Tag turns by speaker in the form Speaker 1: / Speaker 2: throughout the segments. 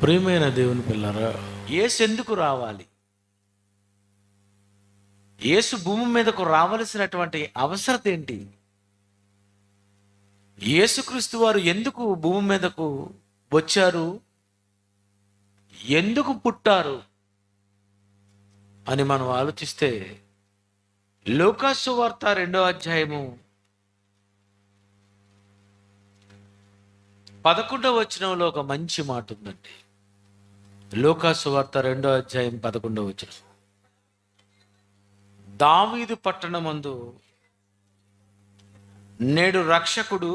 Speaker 1: ప్రియమైన దేవుని పిల్లరా, యేసు ఎందుకు రావాలి? యేసు భూమి మీదకు రావలసినటువంటి అవసరత ఏంటి? యేసుక్రీస్తు వారు ఎందుకు భూమి మీదకు వచ్చారు? ఎందుకు పుట్టారు అని మనం ఆలోచిస్తే, లూకా సువార్త 2వ అధ్యాయము 11వ వచనంలో ఒక మంచి మాట ఉందండి. లూకా సువార్త 2వ అధ్యాయం 11వ వచనం. దావీదు పట్టణమందు నేడు రక్షకుడు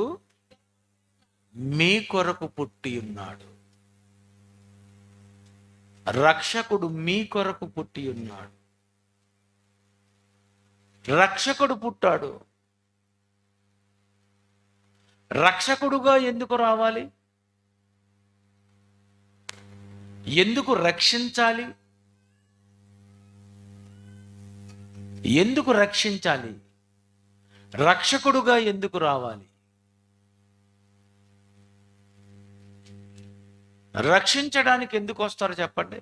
Speaker 1: మీ కొరకు పుట్టి ఉన్నాడు. రక్షకుడు మీ కొరకు పుట్టి ఉన్నాడు. రక్షకుడు పుట్టాడు. రక్షకుడుగా ఎందుకు రావాలి? ఎందుకు రక్షించాలి? ఎందుకు రక్షించాలి? రక్షకుడుగా ఎందుకు రావాలి? రక్షించడానికి ఎందుకు వస్తారు చెప్పండి?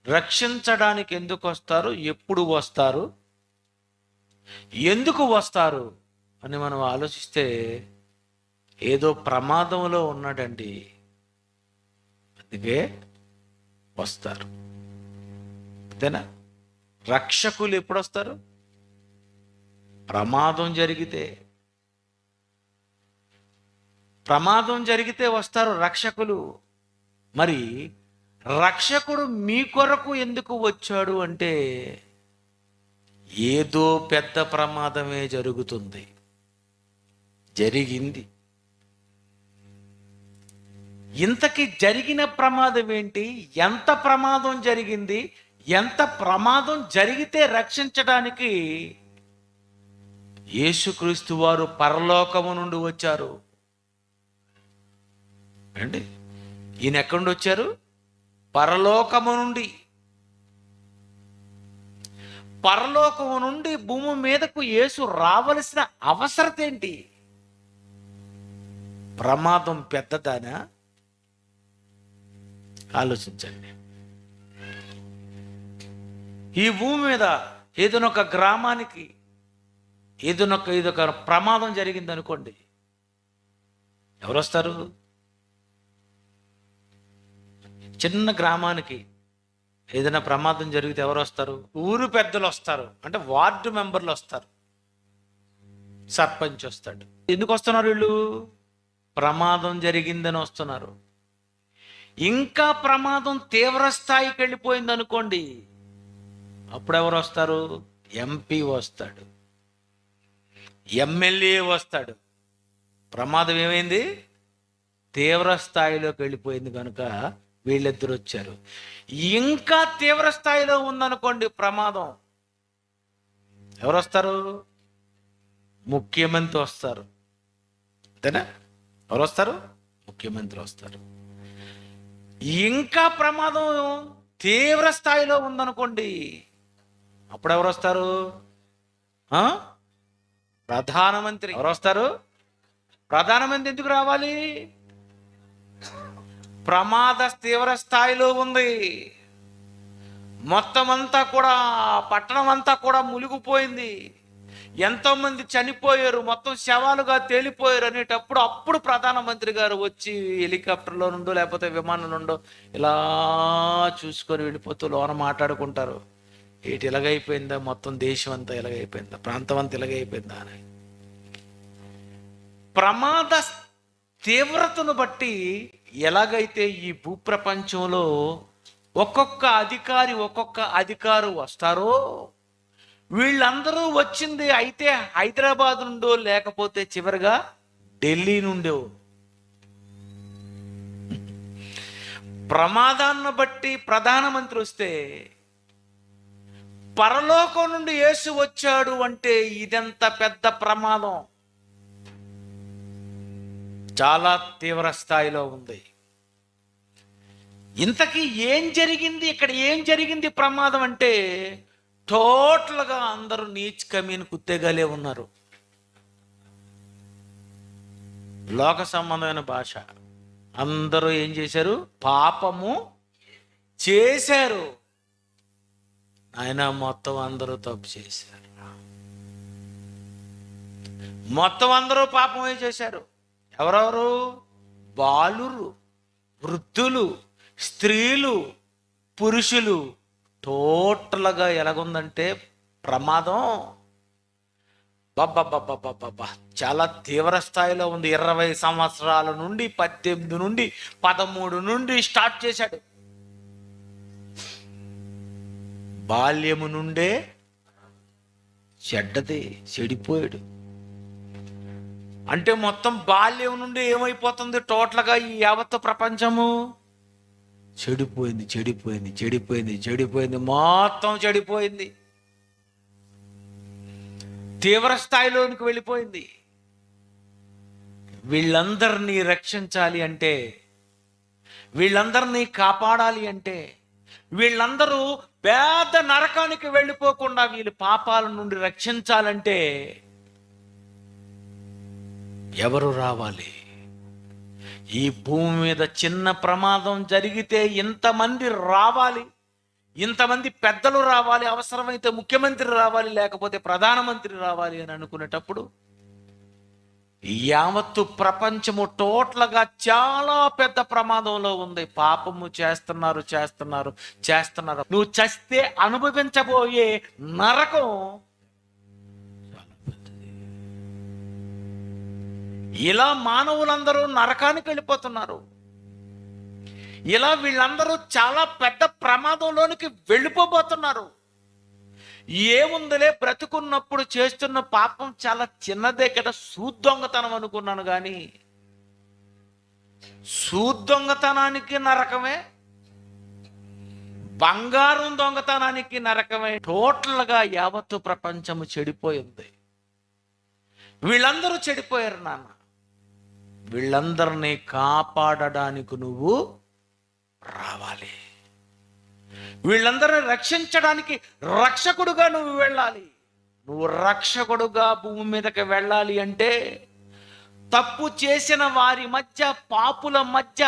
Speaker 1: రక్షించడానికి ఎందుకు వస్తారు? ఎప్పుడు వస్తారు? ఎందుకు వస్తారు అని మనం ఆలోచిస్తే, ఏదో ప్రమాదంలో ఉన్నాడండి, అందుకే వస్తారు. అంతేనా? రక్షకులు ఎప్పుడు వస్తారు? ప్రమాదం జరిగితే. ప్రమాదం జరిగితే వస్తారు రక్షకులు. మరి రక్షకుడు మీ కొరకు ఎందుకు వచ్చాడు అంటే, ఏదో పెద్ద ప్రమాదమే జరుగుతుంది, జరిగింది. ఇంతకీ జరిగిన ప్రమాదం ఏంటి? ఎంత ప్రమాదం జరిగింది? ఎంత ప్రమాదం జరిగితే రక్షించడానికి యేసుక్రీస్తు వారు పరలోకము నుండి వచ్చారు అండి. ఈయన ఎక్కడి నుండి వచ్చారు? పరలోకము నుండి. పరలోకము నుండి భూమి మీదకు యేసు రావలసిన అవసరత ఏంటి? ప్రమాదం పెద్దదానా? ఆలోచించండి. ఈ భూమి మీద ఏదైనా ఒక గ్రామానికి ఇదొక ప్రమాదం జరిగింది అనుకోండి, ఎవరు వస్తారు? చిన్న గ్రామానికి ఏదైనా ప్రమాదం జరిగితే ఎవరు వస్తారు? ఊరు పెద్దలు వస్తారు, అంటే వార్డు మెంబర్లు వస్తారు, సర్పంచ్ వస్తాడు. ఎందుకు వస్తున్నారు వీళ్ళు? ప్రమాదం జరిగిందని వస్తున్నారు. ఇంకా ప్రమాదం తీవ్ర స్థాయికి వెళ్ళిపోయింది అనుకోండి, అప్పుడు ఎవరు వస్తారు? ఎంపీ వస్తాడు, ఎమ్మెల్యే వస్తాడు. ప్రమాదం ఏమైంది? తీవ్ర స్థాయిలోకి వెళ్ళిపోయింది కనుక వీళ్ళిద్దరు వచ్చారు. ఇంకా తీవ్ర స్థాయిలో ఉందనుకోండి ప్రమాదం, ఎవరు వస్తారు? ముఖ్యమంత్రి వస్తారు. అంతేనా? ఎవరు వస్తారు? ముఖ్యమంత్రి వస్తారు. ఇంకా ప్రమాదం తీవ్ర స్థాయిలో ఉందనుకోండి, అప్పుడు ఎవరు వస్తారు? ప్రధానమంత్రి. ఎవరు వస్తారు? ప్రధానమంత్రి. ఎందుకు రావాలి? ప్రమాద తీవ్ర స్థాయిలో ఉంది, మొత్తం అంతా కూడా, పట్టణం అంతా కూడా మునిగిపోయింది, ఎంతోమంది చనిపోయారు, మొత్తం శవాలుగా తేలిపోయారు అనేటప్పుడు అప్పుడు ప్రధానమంత్రి గారు వచ్చి హెలికాప్టర్లో నుండో లేకపోతే విమానం నుండో ఇలా చూసుకొని వెళ్ళిపోతూ లోన మాట్లాడుకుంటారు. ఏటి ఇలాగైపోయిందా, మొత్తం దేశం అంతా ఇలాగైపోయిందా, ప్రాంతం అంతా ఇలాగైపోయిందా అని. ప్రమాద తీవ్రతను బట్టి ఎలాగైతే ఈ భూప్రపంచంలో ఒక్కొక్క అధికారు వస్తారో, వీళ్ళందరూ వచ్చింది అయితే హైదరాబాద్ నుండో లేకపోతే చివరిగా ఢిల్లీ నుండో. ప్రమాదాన్ని బట్టి ప్రధానమంత్రి వస్తే, పరలోకం నుండి యేసు వచ్చాడు అంటే ఇదెంత పెద్ద ప్రమాదం, చాలా తీవ్ర స్థాయిలో ఉంది. ఇంతకీ ఏం జరిగింది ఇక్కడ? ఏం జరిగింది ప్రమాదం అంటే, టోటల్గా అందరూ నీచ్ కమీన్ కుత్తేగాలే ఉన్నారు. లోక సంబంధమైన భాష అందరూ ఏం చేశారు? పాపము చేశారు. ఆయన మొత్తం అందరూ తప్పు చేశారు. మొత్తం అందరూ పాపమే చేశారు. ఎవరెవరు? బాలురు, వృద్ధులు, స్త్రీలు, పురుషులు. టోటల్గా ఎలాగుందంటే ప్రమాదం బాబా చాలా తీవ్ర స్థాయిలో ఉంది. 20 సంవత్సరాల నుండి 18 నుండి 13 నుండి స్టార్ట్ చేశాడు. బాల్యము నుండే చెడ్డది, చెడిపోయాడు. అంటే మొత్తం బాల్యం నుండి ఏమైపోతుంది? టోటల్గా ఈ యావత్తు ప్రపంచము చెడిపోయింది, చెడిపోయింది, చెడిపోయింది, చెడిపోయింది, మొత్తం చెడిపోయింది. తీవ్ర స్థాయిలోనికి వెళ్ళిపోయింది. వీళ్ళందరినీ రక్షించాలి అంటే, వీళ్ళందరినీ కాపాడాలి అంటే, వీళ్ళందరూ పేద నరకానికి వెళ్ళిపోకుండా వీళ్ళ పాపాల నుండి రక్షించాలంటే ఎవరు రావాలి? ఈ భూమి మీద చిన్న ప్రమాదం జరిగితే ఇంతమంది రావాలి, ఇంతమంది పెద్దలు రావాలి, అవసరమైతే ముఖ్యమంత్రి రావాలి, లేకపోతే ప్రధానమంత్రి రావాలి అని అనుకునేటప్పుడు యావత్తు ప్రపంచము టోటల్గా చాలా పెద్ద ప్రమాదంలో ఉంది. పాపము చేస్తున్నారు, చేస్తున్నారు, చేస్తున్నారు. నువ్వు చస్తే అనుభవించబోయే నరకం చాలా పెద్దది. ఇలా మానవులందరూ నరకానికి వెళ్ళిపోతున్నారు. ఇలా వీళ్ళందరూ చాలా పెద్ద ప్రమాదంలోనికి వెళ్ళిపోబోతున్నారు. ఏముందిలే, బ్రతుకున్నప్పుడు చేస్తున్న పాపం చాలా చిన్నదే కదా, దొంగతనం అనుకున్నాను, కానీ దొంగతనానికి నరకమే, బంగారం దొంగతనానికి నరకమే. టోటల్గా యావత్తు ప్రపంచము చెడిపోయింది. వీళ్ళందరూ చెడిపోయారు నాన్న. వీళ్ళందరినీ కాపాడడానికి నువ్వు రావాలి. వీళ్ళందరినీ రక్షించడానికి రక్షకుడుగా నువ్వు వెళ్ళాలి. నువ్వు రక్షకుడుగా భూమి మీదకి వెళ్ళాలి అంటే తప్పు చేసిన వారి మధ్య, పాపుల మధ్య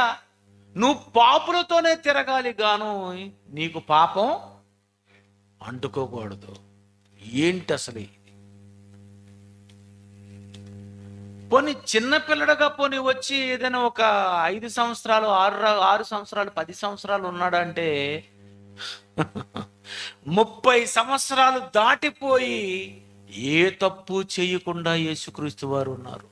Speaker 1: నువ్వు పాపులతోనే తిరగాలి, గాను నీకు పాపం అంటుకోకూడదు. ఏంటి అసలు? పోనీ చిన్నపిల్లడుగా పోనీ వచ్చి ఏదైనా ఒక 5 సంవత్సరాలు 6 సంవత్సరాలు 10 సంవత్సరాలు ఉన్నాడంటే 30 సంవత్సరాలు దాటిపోయి ఏ తప్పు చేయకుండా యేసుక్రీస్తు వారు ఉన్నారు.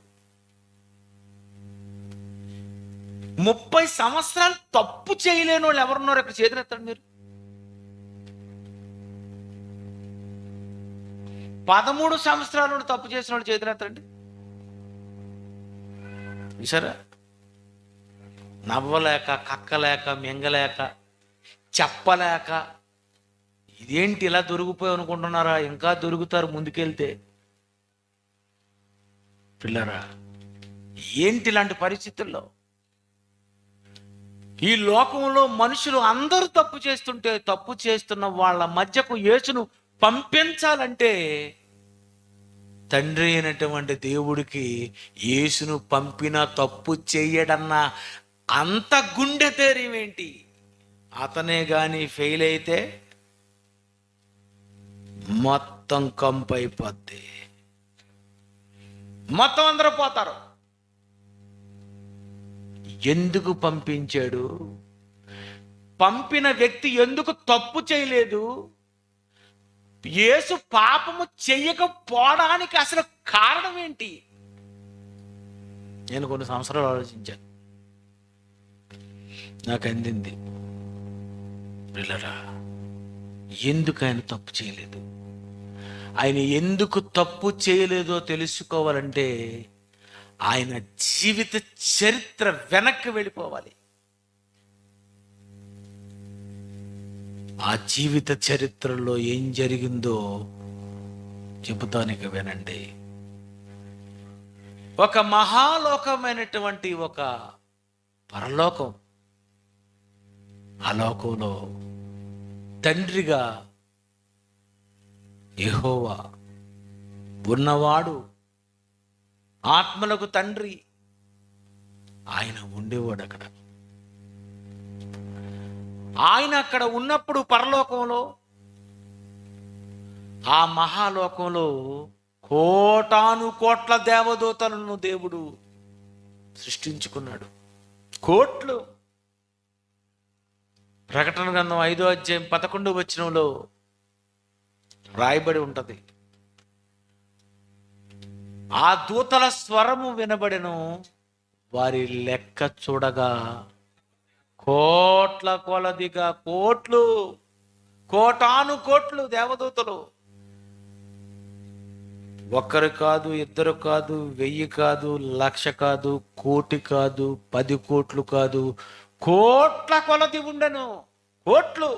Speaker 1: 30 సంవత్సరాలు తప్పు చేయలేని వాళ్ళు ఎవరున్నారు? ఇక్కడ చేతులెత్తండి మీరు. 13 సంవత్సరాల నుండి తప్పు చేసిన వాళ్ళు చేతులెత్తండి. చూసారా? నవ్వలేక, కక్కలేక, మింగలేక, చెప్పలేక, ఇదేంటి ఇలా దొరికిపోయి అనుకుంటున్నారా? ఇంకా దొరుకుతారు ముందుకెళ్తే. పిల్లరా, ఏంటి ఇలాంటి పరిస్థితుల్లో? ఈ లోకంలో మనుషులు అందరూ తప్పు చేస్తుంటే, తప్పు చేస్తున్న వాళ్ళ మధ్యకు యేసును పంపించాలంటే తండ్రి అయినటువంటి దేవుడికి యేసును పంపిన తప్పు చెయ్యడన్న అంత గుండె ధైర్యం ఏంటి? అతనే కానీ ఫెయిల్ అయితే మొత్తం కంపైపోద్ది, మొత్తం అందరూ పోతారు. ఎందుకు పంపించాడు? పంపిన వ్యక్తి ఎందుకు తప్పు చేయలేదు? యేసు పాపము చెయ్యకపోవడానికి అసలు కారణం ఏంటి? నేను కొన్ని సంవత్సరాలు ఆలోచించాను, నాకు అందింది. పిల్లరా, ఎందుకు ఆయన తప్పు చేయలేదు? ఆయన ఎందుకు తప్పు చేయలేదో తెలుసుకోవాలంటే ఆయన జీవిత చరిత్ర వెనక్కి వెళ్ళిపోవాలి. ఆ జీవిత చరిత్రలో ఏం జరిగిందో చెబుతానికి వినండి. ఒక మహాలోకమైనటువంటి ఒక పరలోకం, ఆ లోకంలో తండ్రిగా యెహోవా ఉన్నవాడు, ఆత్మలకు తండ్రి, ఆయన ఉండేవాడు అక్కడ. ఆయన అక్కడ ఉన్నప్పుడు పరలోకంలో, ఆ మహాలోకంలో కోటాను కోట్ల దేవదూతలను దేవుడు సృష్టించుకున్నాడు. కోట్లు. ప్రకటన గ్రంథం 5వ అధ్యాయం 11వ వచనంలో రాయబడి ఉంటది, ఆ దూతల స్వరము వినబడెను, వారి లెక్క చూడగా కోట్ల కొలదిగా, కోట్లు, కోటాను కోట్లు దేవదూతలు. ఒక్కరు కాదు, ఇద్దరు కాదు, 1000 కాదు, 1,00,000 కాదు, కోటి కాదు, 10 కోట్లు కాదు, కోట్ల కొలది ఉండెను. కోట్లు.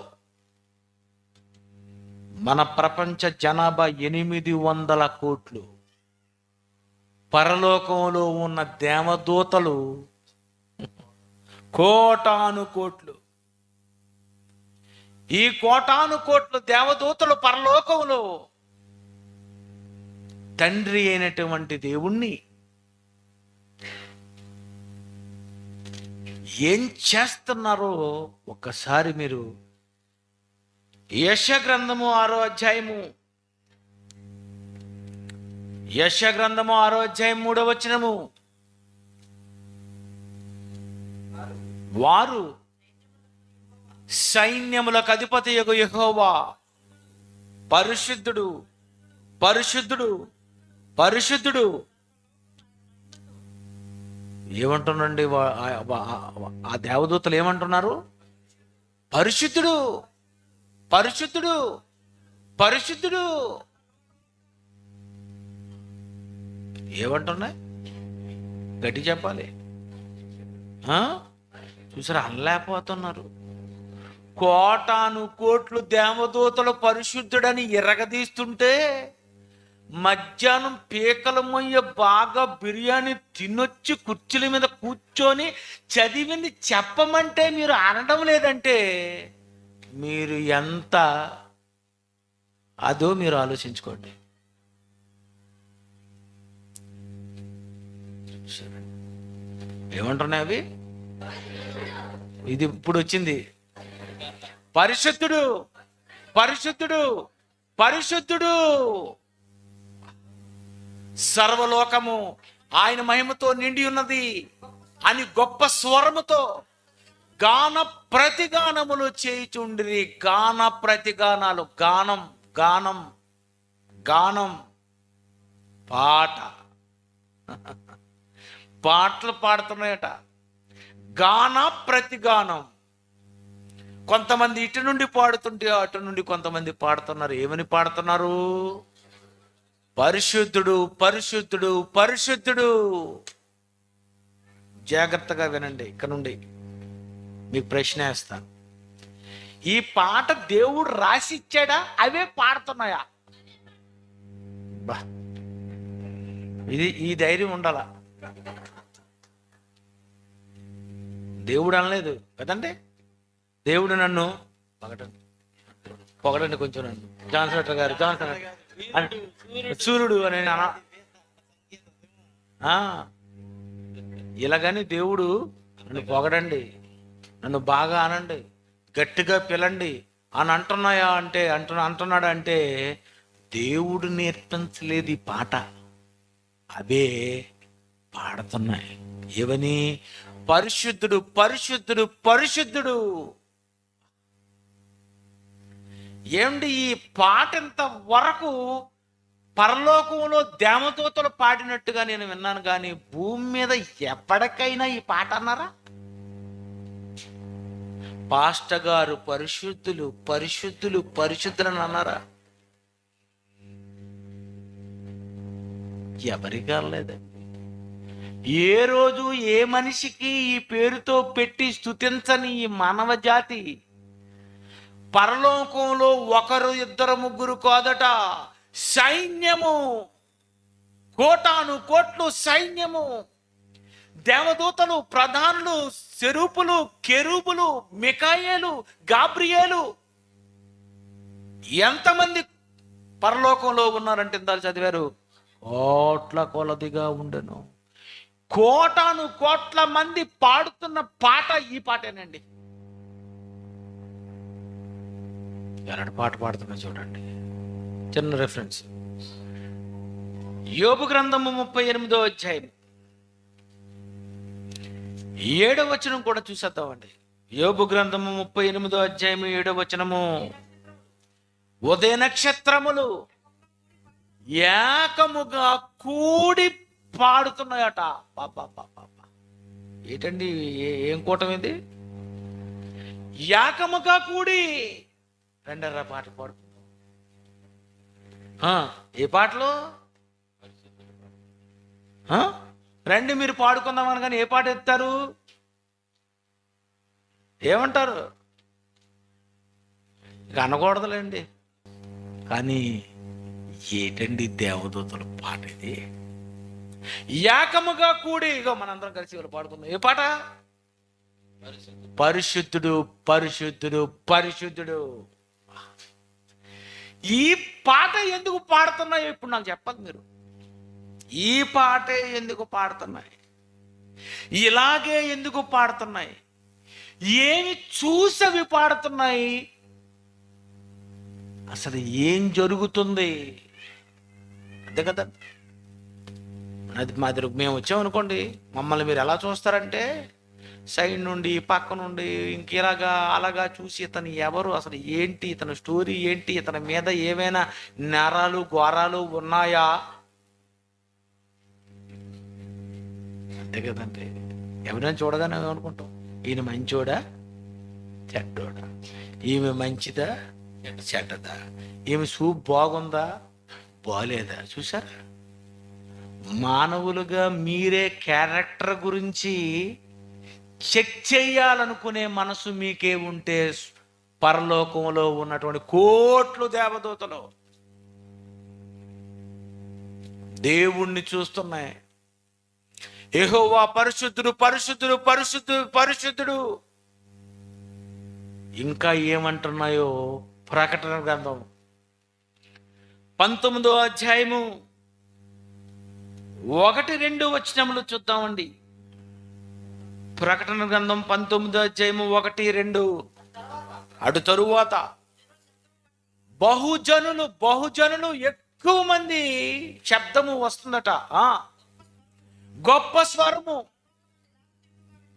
Speaker 1: మన ప్రపంచ జనాభా 800 కోట్లు. పరలోకంలో ఉన్న దేవదూతలు కోటాను కోట్లు. ఈ కోటాను కోట్లు దేవదూతలు పరలోకంలో తండ్రి అయినటువంటి దేవుణ్ణి ఏం చేస్తున్నారో ఒక్కసారి మీరు యెషయా గ్రంథము 6వ అధ్యాయము, యెషయా గ్రంథము 6వ అధ్యాయం 3వ వచనము, వారు సైన్యములకు అధిపతియగు యెహోవా పరిశుద్ధుడు, పరిశుద్ధుడు, పరిశుద్ధుడు. ఏమంటున్నాండి ఆ దేవదూతలు? ఏమంటున్నారు? పరిశుద్ధుడు, పరిశుద్ధుడు, పరిశుద్ధుడు. ఏమంటున్నాయి? గట్టి చెప్పాలి. చూసారా, అనలేకపోతున్నారు. కోటాను కోట్లు దేవదూతలు పరిశుద్ధుడని ఎరగదీస్తుంటే, మధ్యాహ్నం పీకల మొయ్య బాగా బిర్యానీ తినొచ్చి కుర్చీల మీద కూర్చొని చదివింది చెప్పమంటే మీరు అనడం లేదంటే మీరు ఎంత అదో మీరు ఆలోచించుకోండి. ఏమంటున్నాయి అవి? ఇది ఇప్పుడు వచ్చింది. పరిశుద్ధుడు, పరిశుద్ధుడు, పరిశుద్ధుడు. సర్వలోకము ఆయన మహిమతో నిండి ఉన్నది అని గొప్ప స్వరముతో గాన ప్రతిగానములు చేయుచుండిరి. గాన ప్రతిగానాలు, గానం, గానం, గానం, పాట, పాటలు పాడుతున్నాయట. గాన ప్రతిగానం. కొంతమంది ఇటు నుండి పాడుతుంటే అటు నుండి కొంతమంది పాడుతున్నారు. ఏమని పాడుతున్నారు? పరిశుద్ధుడు, పరిశుద్ధుడు, పరిశుద్ధుడు. జాగ్రత్తగా వినండి. ఇక్కడ నుండి మీకు ప్రశ్న వేస్తాను. ఈ పాట దేవుడు రాసిచ్చాడా? అవే పాడుతున్నాయా? బా, ఈ ధైర్యం ఉండాలా? దేవుడు అనలేదు కదండి. దేవుడు నన్ను పొగడండి కొంచెం, నన్ను జాన్సన్ గారు, జాన్సన్ సూర్యుడు అని ఇలాగని దేవుడు నన్ను పొగడండి, నన్ను బాగా అనండి, గట్టిగా పిలండి అని అంటున్నాయా అంటే అంటున్నాడు అంటే దేవుడు నేర్పించలేదు ఈ పాట. అవే పాడుతున్నాయి. ఏవని? పరిశుద్ధుడు, పరిశుద్ధుడు, పరిశుద్ధుడు. ఏమండి, ఈ పాట ఇంత వరకు పరలోకంలో దేవదూతలు పాడినట్టుగా నేను విన్నాను, కానీ భూమి మీద ఎప్పటికైనా ఈ పాట అన్నారా? పాస్టర్ గారు పరిశుద్ధులు, పరిశుద్ధులు, పరిశుద్ధులని అన్నారా? ఎవరికి అనలేదండి. ఏ రోజు ఏ మనిషికి ఈ పేరుతో పెట్టి స్తుతించని ఈ మానవ జాతి పరలోకంలో 1, 2, 3 కాదట, సైన్యము, కోటాను కోట్లు సైన్యము, దేవదూతలు, ప్రధానులు, సెరూపులు, కెరూబులు, మికాయేలు, గాబ్రియేలు, ఎంతమంది పరలోకంలో ఉన్నారంటే ఇందాక చదివారు, కోట్ల కొలదిగా ఉండెను. కోటాను కోట్ల మంది పాడుతున్న పాట ఈ పాటేనండి. ఎలాంటి పాట పాడుతున్నా చూడండి. చిన్న రెఫరెన్స్, యోబు గ్రంథము 38వ అధ్యాయం 7వ వచనం కూడా చూసేద్దామండి. యోబు గ్రంథము 38వ అధ్యాయం 7వ వచనము, ఉదయ నక్షత్రములు ఏకముగా కూడి పాడుతున్నాయట. పాప ఏంటండి, ఏం కూటం ఇది? ఏకముగా కూడి రెండర్రా పాట పాడుతున్నాం. ఏ పాటలు రండి మీరు పాడుకుందామని, కానీ ఏ పాట ఎత్తారు? ఏమంటారు? ఇక అనకూడదులేండి. కానీ ఏంటండి దేవదూతల పాట ఇది? ఏకముగా కూడి ఇగో మనందరం కలిసి ఇవాళ పాడుకుందాం. ఏ పాట? పరిశుద్ధుడు పరిశుద్ధుడు పరిశుద్ధుడు. ఈ పాట ఎందుకు పాడుతున్నాయో ఇప్పుడు నాకు చెప్పదు మీరు. ఈ పాటే ఎందుకు పాడుతున్నాయి? ఇలాగే ఎందుకు పాడుతున్నాయి? ఏమి చూసవి పాడుతున్నాయి? అసలు ఏం జరుగుతుంది? అంతే కదా. అది మాదిరి మేము వచ్చామనుకోండి, మమ్మల్ని మీరు ఎలా చూస్తారంటే సైడ్ నుండి పక్క నుండి ఇంకేలాగా అలాగా చూసి ఇతను ఎవరు, అసలు ఏంటి, ఇతని స్టోరీ ఏంటి, ఇతని మీద ఏమైనా నేరాలు ఘోరాలు ఉన్నాయా? అంతే కదండి. ఎవరైనా చూడగానే అనుకుంటాం, ఈయన మంచోడా చెడ్డోడా, ఈమె మంచిదా చెడ్డదా, ఈమె సూప్ బాగుందా బాలేదా. చూసారా, మానవులుగా మీరే క్యారెక్టర్ గురించి చెక్ చేయాలనుకునే మనసు మీకే ఉంటే పరలోకంలో ఉన్నటువంటి కోట్లు దేవదూతలు దేవుణ్ణి చూస్తున్నాయి. యెహోవా పరిశుద్ధుడు పరిశుద్ధుడు పరిశుద్ధుడు పరిశుద్ధుడు. ఇంకా ఏమంటున్నాయో ప్రకటన గ్రంథం 19వ అధ్యాయము 1-2 వచనములు చూద్దామండి. ప్రకటన గ్రంథం 19వ అధ్యాయము 1-2. అటు తరువాత బహుజనులు ఎక్కువ మంది శబ్దము వస్తుందట. గొప్ప స్వరము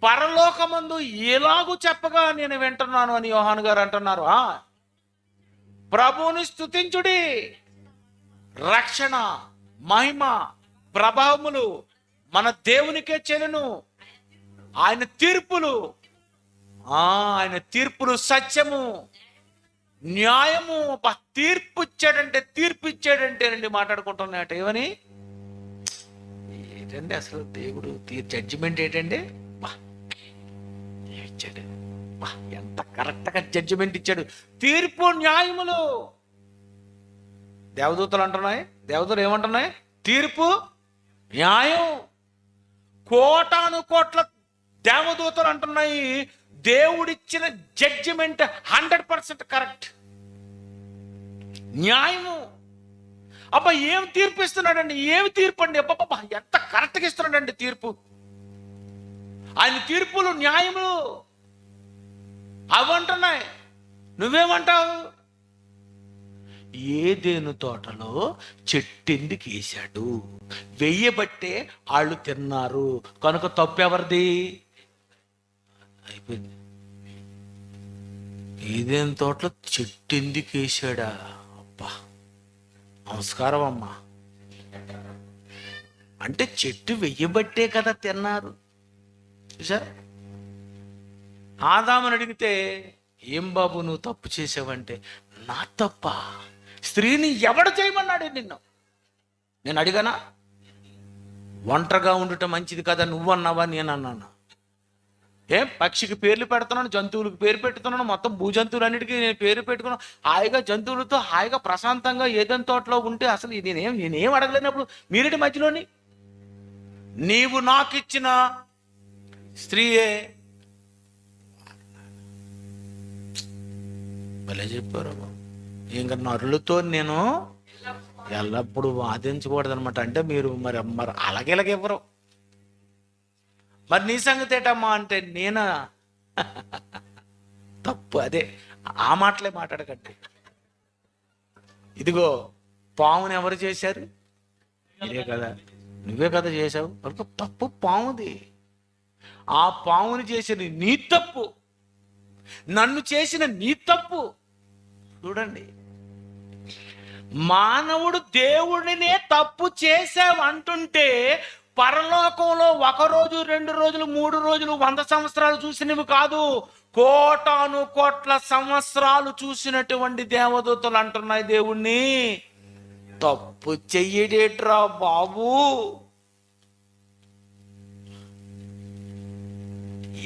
Speaker 1: పరలోకమందు ఎలాగూ చెప్పగా నేను వింటున్నాను అని యోహాను గారు అంటున్నారు. ప్రభువుని స్తుతించుడి, రక్షణ మహిమ ప్రభావములు మన దేవునికే చెల్లును. ఆయన తీర్పులు సత్యము న్యాయము. తీర్పు ఇచ్చాడంటేనండి మాట్లాడుకుంటున్నాయట. ఏమని? ఏంటండి అసలు దేవుడు జడ్జిమెంట్ ఏంటండి? ఇచ్చాడు. ఎంత కరెక్ట్గా జడ్జిమెంట్ ఇచ్చాడు. తీర్పు న్యాయములు. దేవదూతలు అంటున్నాయి, దేవదూతలు ఏమంటున్నాయి? తీర్పు న్యాయం. కోటాను కోట్ల దేవదూతలు అంటున్నాయి దేవుడిచ్చిన జడ్జిమెంట్ 100% కరెక్ట్, న్యాయము. అబ్బా ఏం తీర్పు ఇస్తున్నాడండి, ఏమి తీర్పు అండి, అబ్బా ఎంత కరెక్ట్గా ఇస్తున్నాడండి తీర్పు. ఆయన తీర్పులు న్యాయములు అవంటున్నాయి. నువ్వేమంటావు? ఏదేను తోటలో చెట్టెందుకు వేశాడు? వెయ్యబట్టే వాళ్ళు తిన్నారు కనుక తప్పెవరిది? అయిపోయింది. ఏదేను తోటలో చెట్టెందుకు వేశాడా? అబ్బా నమస్కారం అమ్మా. అంటే చెట్టు వెయ్యబట్టే కదా తిన్నారు. చూసారా? ఆదాముని అడిగితే ఏం బాబు నువ్వు తప్పు చేసావంటే, నా తప్ప? స్త్రీని ఎవడు చేయమన్నాడు నిన్ను? నేను అడిగానా? ఒంటరిగా ఉండటం మంచిది కదా నువ్వన్నావా? నేను అన్నాను. పక్షికి పేర్లు పెడుతున్నాను, జంతువులకు పేరు పెడుతున్నాను, మొత్తం భూజంతువులన్నిటికీ నేను పేరు పెట్టుకున్నాను. హాయిగా జంతువులతో హాయిగా ప్రశాంతంగా ఏదైనా తోటలో ఉంటే అసలు నేనేం అడగలేనప్పుడు మీరేటి మధ్యలోని? నీవు నాకు ఇచ్చిన స్త్రీయే. భలే చెప్పారు. ఇంకా నరులతో నేను ఎల్లప్పుడూ వాదించకూడదు అనమాట. అంటే మీరు మరి అలాగే ఇవ్వరు. మరి నీ సంగతి ఏటమ్మా అంటే నేనా? తప్పు అదే, ఆ మాటలే మాట్లాడకండి. ఇదిగో పావుని ఎవరు చేశారు? ఇదే కదా, నువ్వే కదా చేశావు. కనుక తప్పు పావుది. ఆ పావుని చేసిన నీ తప్పు, నన్ను చేసిన నీ తప్పు. చూడండి, మానవుడు దేవుడినే తప్పు చేసావంటుంటే పరలోకంలో 1 రోజు 2 రోజులు 3 రోజులు 100 సంవత్సరాలు చూసినవి కాదు, కోటాను కోట్ల సంవత్సరాలు చూసినటువంటి దేవదూతలు అంటున్నాయి దేవుణ్ణి, తప్పు చెయ్యడేట్రా బాబు.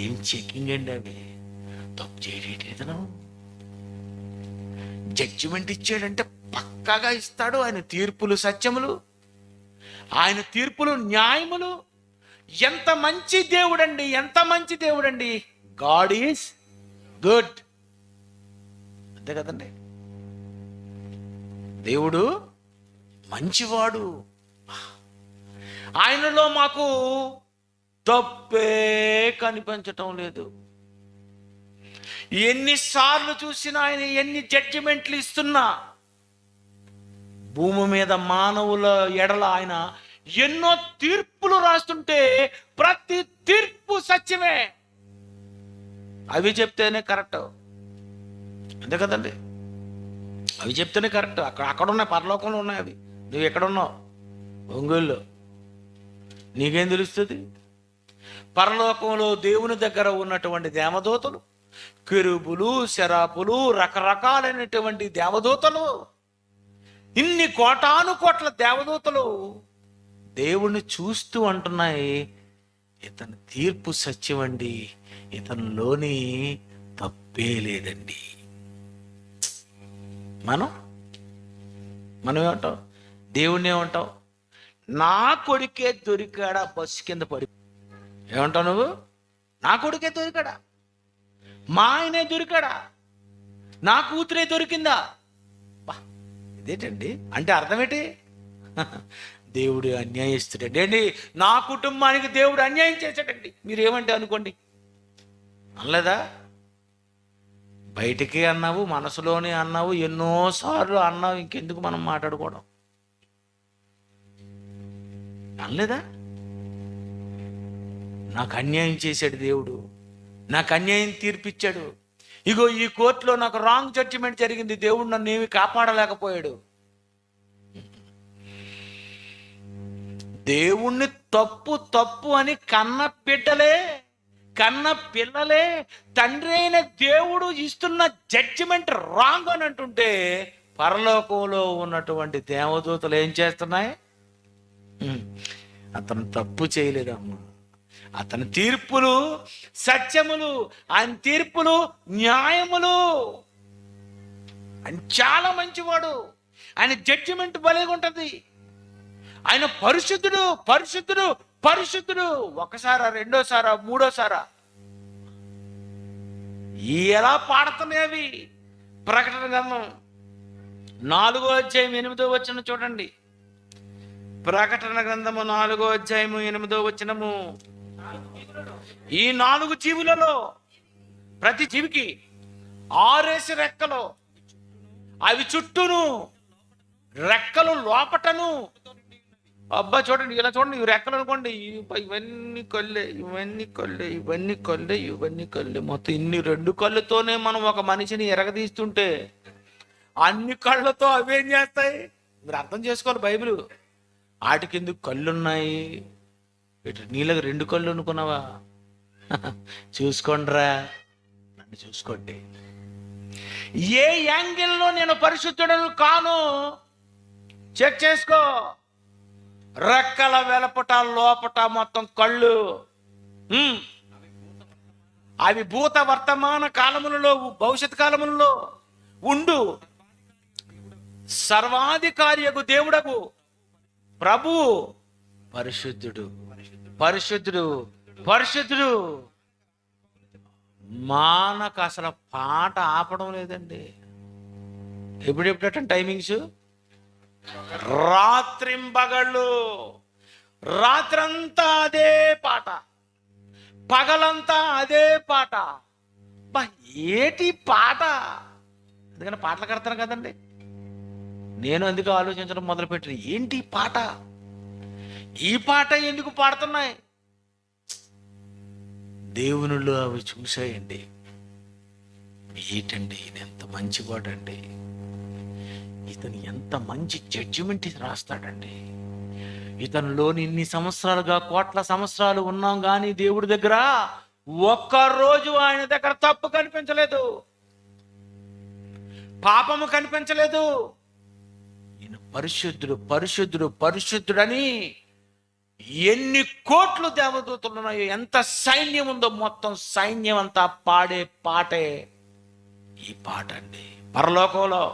Speaker 1: ఏం చెకింగ్ అండి అవి? తప్పు చేయడేటేదను. జడ్జిమెంట్ ఇచ్చాడంటే పక్కాగా ఇస్తాడు. ఆయన తీర్పులు సత్యములు, ఆయన తీర్పులు న్యాయములు. ఎంత మంచి దేవుడండి, ఎంత మంచి దేవుడండి. గాడ్ ఈజ్ గుడ్, అంతే కదండి. దేవుడు మంచివాడు. ఆయనలో మాకు తప్పే కనిపించటం లేదు. ఎన్నిసార్లు చూసినా ఆయన ఎన్ని జడ్జిమెంట్లు ఇస్తున్నా, భూమి మీద మానవుల ఎడల ఆయన ఎన్నో తీర్పులు రాస్తుంటే ప్రతి తీర్పు సత్యమే. అవి చెప్తేనే కరెక్ట్, అంతే కదండి. అవి చెప్తేనే కరెక్ట్. అక్కడ ఉన్నాయి, పరలోకంలో ఉన్నాయి అవి. నువ్వు ఎక్కడున్నావు? ఒంగోలులో. నీకేం తెలుస్తుంది? పరలోకంలో దేవుని దగ్గర ఉన్నటువంటి దేవదూతలు, కెరూబులు, శరాపులు, రకరకాలైనటువంటి దేవదూతలు, ఇన్ని కోటాను కోట్ల దేవదూతలు దేవుణ్ణి చూస్తూ అంటున్నాయి, ఇతని తీర్పు సత్యమండి, ఇతనిలోని తప్పే లేదండి. మనం ఏమంటాం? దేవుణ్ణి ఏమంటావు? నా కొడుకే దొరికాడా బస్సు కింద పడి. ఏమంటావు నువ్వు? నా కొడుకే దొరికాడా, మా ఆయనే దొరికాడా, నా కూతురే దొరికిందా? ఇదేంటండి అంటే అర్థం ఏంటి? దేవుడు అన్యాయస్తుడండి అండి. నా కుటుంబానికి దేవుడు అన్యాయం చేశాడండి. మీరు ఏమంటే అనుకోండి, అనలేదా? బయటికి అన్నావు, మనసులోనే అన్నావు, ఎన్నోసార్లు అన్నావు. ఇంకెందుకు మనం మాట్లాడుకోవడం? అనలేదా? నాకు అన్యాయం చేశాడు దేవుడు, నాకు అన్యాయం తీర్పిచ్చాడు. ఇగో ఈ కోర్టులో నాకు రాంగ్ జడ్జిమెంట్ జరిగింది, దేవుడు నన్ను ఏమి కాపాడలేకపోయాడు. దేవుణ్ణి తప్పు అని కన్న బిడ్డలే, కన్న పిల్లలే, తండ్రి అయిన దేవుడు ఇస్తున్న జడ్జిమెంట్ రాంగ్ అని అంటుంటే పరలోకంలో ఉన్నటువంటి దేవదూతలు ఏం చేస్తున్నాయి? అతను తప్పు చేయలేదమ్మా, అతని తీర్పులు సత్యములు, ఆయన తీర్పులు న్యాయములు. ఆయన చాలా మంచివాడు, ఆయన జడ్జిమెంట్ భలేగా ఉంటుంది. ఆయన పరిశుద్ధుడు పరిశుద్ధుడు పరిశుద్ధుడు. ఒకసారా, రెండోసారా, మూడోసారా? ఎలా పాడుతున్నాయి ప్రకటన గ్రంథం 4వ అధ్యాయం 8వ వచనం చూడండి. ప్రకటన గ్రంథము 4వ అధ్యాయము 8వ వచనము. ఈ 4 జీవులలో ప్రతి జీవికి 6 రెక్కలు, అవి చుట్టూను, రెక్కలు లోపటను. అబ్బా చూడండి, ఇలా చూడండి, ఈ రెక్కలు అనుకోండి, ఇవన్నీ కళ్ళే, ఇవన్నీ కళ్ళే, ఇవన్నీ కళ్ళే, ఇవన్నీ కళ్ళే. మొత్తం ఇన్ని 2 కళ్ళతోనే మనం ఒక మనిషిని ఎరగదీస్తుంటే అన్ని కళ్ళతో అవేం చేస్తాయి? మీరు అర్థం చేసుకోవాలి బైబిల్. వాటికి ఎందుకు కళ్ళున్నాయి? నీళ్ళకి 2 కళ్ళు అనుకున్నావా? చూసుకోండిరా, నన్ను చూసుకోండి. ఏ యాంగిల్లో నేను పరిశుద్ధుడను కాను చెక్ చేసుకో. రెక్కల వెలపట లోపట మొత్తం కళ్ళు. అవి భూత వర్తమాన కాలములలో, భవిష్యత్ కాలములలో ఉండు సర్వాధికారియకు దేవుడకు ప్రభు పరిశుద్ధుడు పరిశుద్ధుడు పరిశుద్ధుడు. మానకు అసలు పాట ఆపడం లేదండి. ఎప్పుడెప్పుడట టైమింగ్స్? రాత్రింబగళ్ళు, రాత్రంతా అదే పాట. పగలంతా అదే పాట. బా, ఏటి పాట! అందుకని పాటలు కడతాను కదండి నేను, అందుకు ఆలోచించడం మొదలుపెట్టిన, ఏంటి పాట, ఈ పాట ఎందుకు పాడుతున్నాయి? దేవునిలో అవి చూసాయండి. ఏంటండి ఈయన ఎంత మంచివాడండి, ఇతను ఎంత మంచి జడ్జిమెంట్ రాస్తాడండి, ఇతనిలోని ఇన్ని సంవత్సరాలుగా కోట్ల సంవత్సరాలు ఉన్నాం కానీ దేవుడి దగ్గర ఒక్కరోజు ఆయన దగ్గర తప్పు కనిపించలేదు, పాపము కనిపించలేదు. ఈయన పరిశుద్ధుడు పరిశుద్ధుడు పరిశుద్ధుడని ఎన్ని కోట్లు దేవదూతలు ఉన్నాయో, ఎంత సైన్యం ఉందో, మొత్తం సైన్యం అంతా పాడే పాటే ఈ పాట అండి. పరలోకంలో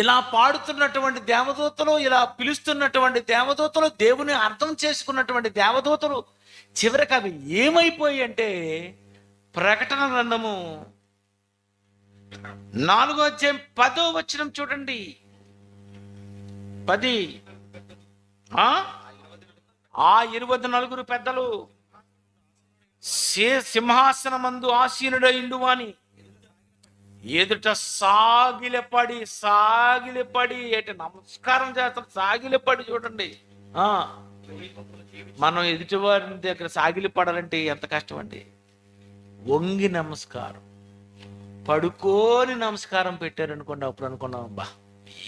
Speaker 1: ఇలా పాడుతున్నటువంటి దేవదూతలు, ఇలా పిలుస్తున్నటువంటి దేవదూతలు, దేవుని అర్థం చేసుకున్నటువంటి దేవదూతలు చివరికి అవి ఏమైపోయి అంటే, ప్రకటన గ్రంథము 4వ అధ్యాయం 10వ వచనం చూడండి. 10. ఆ 24 పెద్దలు సింహాసనమందు ఆసీనుడై ఇండువాని ఎదుట సాగిలపడి ఏంటి నమస్కారం చేస్తాం, సాగిలపడి. చూడండి, మనం ఎదుటివారి దగ్గర సాగిలిపడాలంటే ఎంత కష్టం అండి. వంగి నమస్కారం, పడుకోని నమస్కారం పెట్టారనుకోండి, అప్పుడు అనుకున్నాం, బా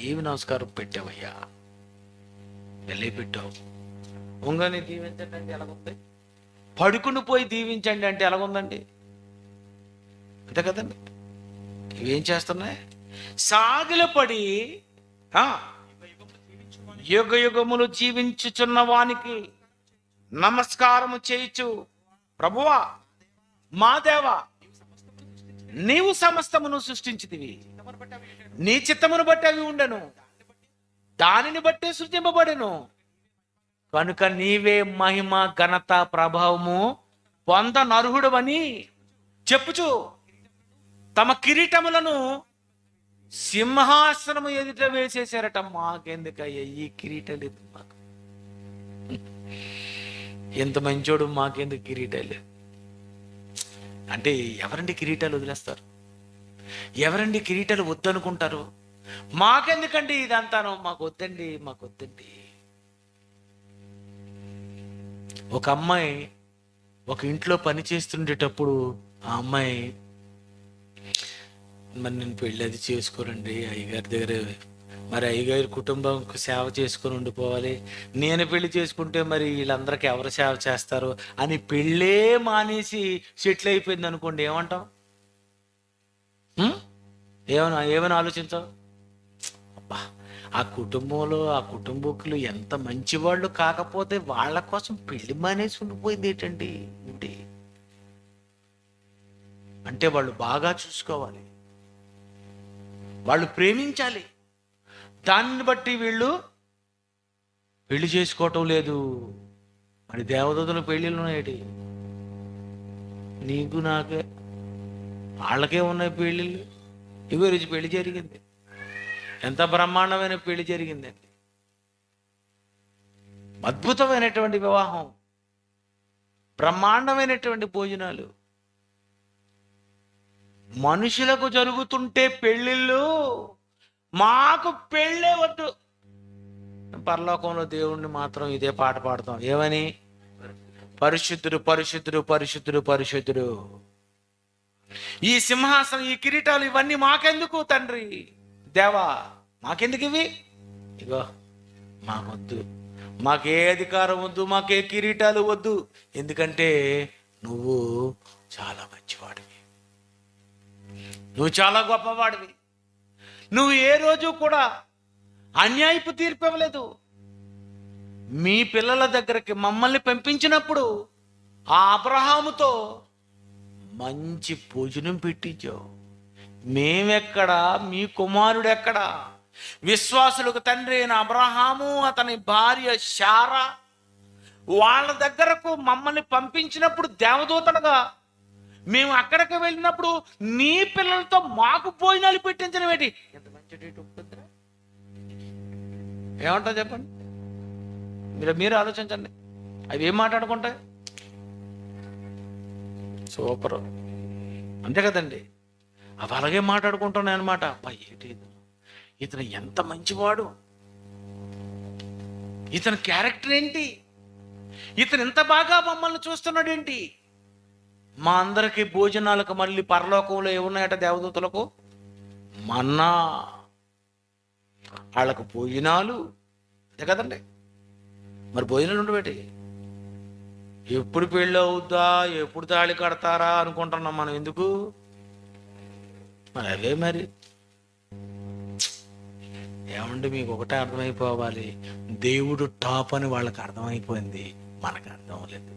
Speaker 1: ఏమి నమస్కారం పెట్టావయ్యా, వెళ్ళి పెట్టావు. వంగని దీవించండి అంటే ఎలాగుంది, పడుకుని పోయి దీవించండి అంటే ఎలాగుందండి, అంతే కదండి. ఇవేం చేస్తున్నాయి, సాగిలపడి యుగ యుగములు జీవించుచున్న వానికి నమస్కారము చేయించు, ప్రభువా మా దేవా నీవు సమస్తమును సృష్టించితివి, నీ చిత్తమును బట్టి అవి ఉండెను, దానిని బట్టి సృజింపబడెను, కనుక నీవే మహిమ ఘనత ప్రభావము పొందనర్హుడవని చెప్పుచు తమ కిరీటములను సింహాసనము ఎదుట వేసేసారట. మాకెందుకయ్యా ఈ కిరీటాలు, మాకు ఎంత మంచోడు, మాకెందుకు కిరీటాలు అంటే, ఎవరండి కిరీటాలు వదిలేస్తారు, ఎవరండి కిరీటాలు వద్దనుకుంటారు, మాకెందుకండి ఇదంతాను, మాకు వద్దండి, మాకు వద్దండి. ఒక అమ్మాయి ఒక ఇంట్లో పని చేస్తుండేటప్పుడు ఆ అమ్మాయి, మరి నేను పెళ్ళి అది చేసుకోరండి అయ్యగారి దగ్గర, మరి అయ్యగారి కుటుంబంకు సేవ చేసుకొని ఉండిపోవాలి, నేను పెళ్లి చేసుకుంటే మరి వీళ్ళందరికీ ఎవరు సేవ చేస్తారు అని పెళ్ళే మానేసి సెటిల్ అయిపోయింది అనుకోండి, ఏమంటాం, ఏమని ఆలోచించావు? అబ్బా, ఆ కుటుంబంలో ఆ కుటుంబకులు ఎంత మంచివాళ్ళు కాకపోతే వాళ్ళ కోసం పెళ్లి మానేసి ఉండిపోయింది ఏంటండి అంటే, వాళ్ళు బాగా చూసుకోవాలి, వాళ్ళు ప్రేమించాలి, దాన్ని బట్టి వీళ్ళు పెళ్లి చేసుకోవటం లేదు. మరి దేవదూతల పెళ్ళిళ్ళు ఉన్నాయేటి, నీకు నాకే, వాళ్ళకే ఉన్నాయి పెళ్ళిళ్ళు. ఇగో రోజు పెళ్లి జరిగింది, ఎంత బ్రహ్మాండమైన పెళ్లి జరిగిందండి, అద్భుతమైనటువంటి వివాహం, బ్రహ్మాండమైనటువంటి భోజనాలు. మనుషులకు జరుగుతుంటే పెళ్ళిళ్ళు, మాకు పెళ్ళే వద్దు. పరలోకంలో దేవుణ్ణి మాత్రం ఇదే పాట పాడతాం, ఏమని, పరిశుద్ధుడు పరిశుద్ధుడు పరిశుద్ధుడు పరిశుద్ధుడు. ఈ సింహాసనం, ఈ కిరీటాలు ఇవన్నీ మాకెందుకు తండ్రి, దేవా మాకెందుకు ఇవి, ఇగో మాకొద్దు, మాకే అధికారం వద్దు, మాకే కిరీటాలు వద్దు, ఎందుకంటే నువ్వు చాలా మంచివాడివి, నువ్వు చాలా గొప్పవాడివి, నువ్వు ఏ రోజు కూడా అన్యాయపు తీర్పు ఇవ్వలేదు. మీ పిల్లల దగ్గరికి మమ్మల్ని పంపించినప్పుడు ఆ అబ్రహాముతో మంచి భోజనం పెట్టించావు, మేమెక్కడా, మీ కుమారుడు ఎక్కడా? విశ్వాసులకు తండ్రి అయిన అబ్రహాము, అతని భార్య శారా వాళ్ళ దగ్గరకు మమ్మల్ని పంపించినప్పుడు దేవదూతలుగా మేము అక్కడికి వెళ్ళినప్పుడు నీ పిల్లలతో మాకు భోజనాలు పెట్టించడం ఏంటి? ఎంత మంచి డేట్ ఉంటుందిరా, ఏమంటారు చెప్పండి, మీరు ఆలోచించండి. అవి ఏం మాట్లాడుకుంటాయి? సూపర్, అంతే కదండి. అవి అలాగే మాట్లాడుకుంటున్నాయి అనమాట. అబ్బా ఏంటి ఇతను ఎంత మంచివాడు, ఇతని క్యారెక్టర్ ఏంటి, ఇతను ఎంత బాగా మమ్మల్ని చూస్తున్నాడు ఏంటి. మా అందరికి భోజనాలకు మళ్ళీ పరలోకంలో ఏమున్నాయట దేవదూతలకు? మన్నా, వాళ్ళకు భోజనాలు, అంతే కదండి. మరి భోజనాలు ఉండబెట్టి ఎప్పుడు పెళ్ళి అవుద్దా, ఎప్పుడు తాళి కడతారా అనుకుంటున్నాం మనం. ఎందుకు మరి అవే మరి. ఏమండి, మీకు ఒకటే అర్థమైపోవాలి, దేవుడు టాప్ అని వాళ్ళకి అర్థమైపోయింది, మనకు అర్థం లేదు.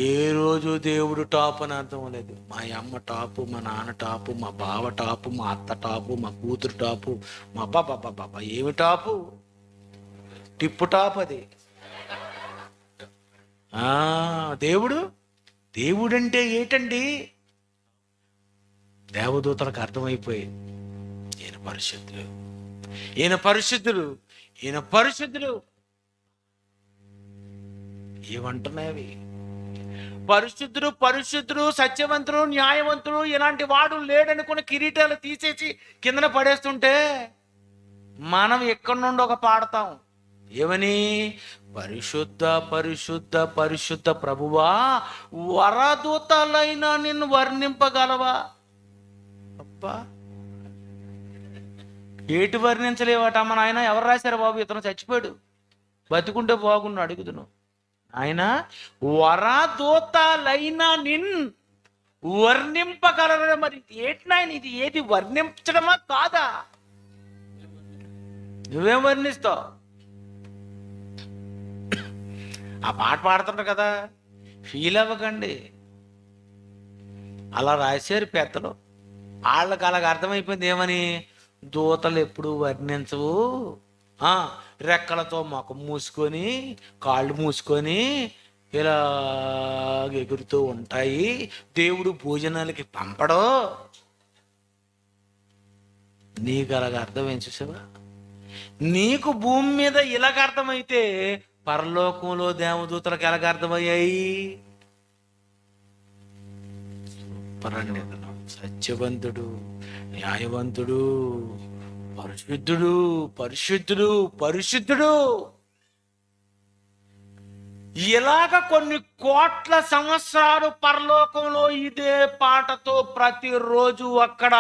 Speaker 1: ఏ రోజు దేవుడు టాప్ అని అర్థం లేదు. మా అమ్మ టాపు, మా నాన్న టాపు, మా బావ టాపు, మా అత్త టాపు, మా కూతురు టాపు, మా బాబా ఏమి టాపు? టిప్పు టాప్ అది. దేవుడంటే ఏటండి? దేవదూతలకు అర్థమైపోయి ఈయన పరిశుద్ధులు, ఈయన పరిశుద్ధులు, ఈయన పరిశుద్ధులు. ఏమంటున్నాయి? పరిశుద్ధుడు, పరిశుద్ధుడు, సత్యవంతుడు, న్యాయవంతుడు, ఇలాంటి వాడు లేడనుకుని కిరీటాలు తీసేసి కిందన పడేస్తుంటే మనం ఎక్కడి నుండి ఒక పాడతాం. ఏమని? పరిశుద్ధ పరిశుద్ధ పరిశుద్ధ ప్రభువా, వరదూతలైనా నిన్ను వర్ణింపగలవా? అబ్బా, ఏటి వర్ణించలేవట మన ఆయన. ఎవరు రాశారు బాబు? ఇతను చచ్చిపోయాడు, బతికుంటే బాగుండు అడుగుతున్నావు. ఆయన వరదూతలైనా నిన్ వర్ణింపగలరా? మరి ఏటి నాయన, ఇది ఏది వర్ణించడమా కాదా? నువ్వేం వర్ణిస్తావు? ఆ పాట పాడుతుంటారు కదా, ఫీల్ అవ్వకండి. అలా రాశారు పెద్దలు, వాళ్ళకి అలాగ అర్థమైపోయింది. ఏమని? దూతలు ఎప్పుడు వర్ణించవు, రెక్కలతో ముఖం మూసుకొని కాళ్ళు మూసుకొని ఇలా ఎగురుతూ ఉంటాయి, దేవుడు భోజనాలకి పంపడో. నీకు అలాగ అర్థమేం చూసావా? నీకు భూమి మీద ఇలాగ అర్థమైతే పరలోకంలో దేవదూతలకు ఎలాగ అర్థమయ్యాయి? సత్యవంతుడు, న్యాయవంతుడు, పరిశుద్ధుడు, పరిశుద్ధుడు, పరిశుద్ధుడు. ఇలాగ కొన్ని కోట్ల సంవత్సరాలు పరలోకంలో ఇదే పాటతో ప్రతిరోజు అక్కడ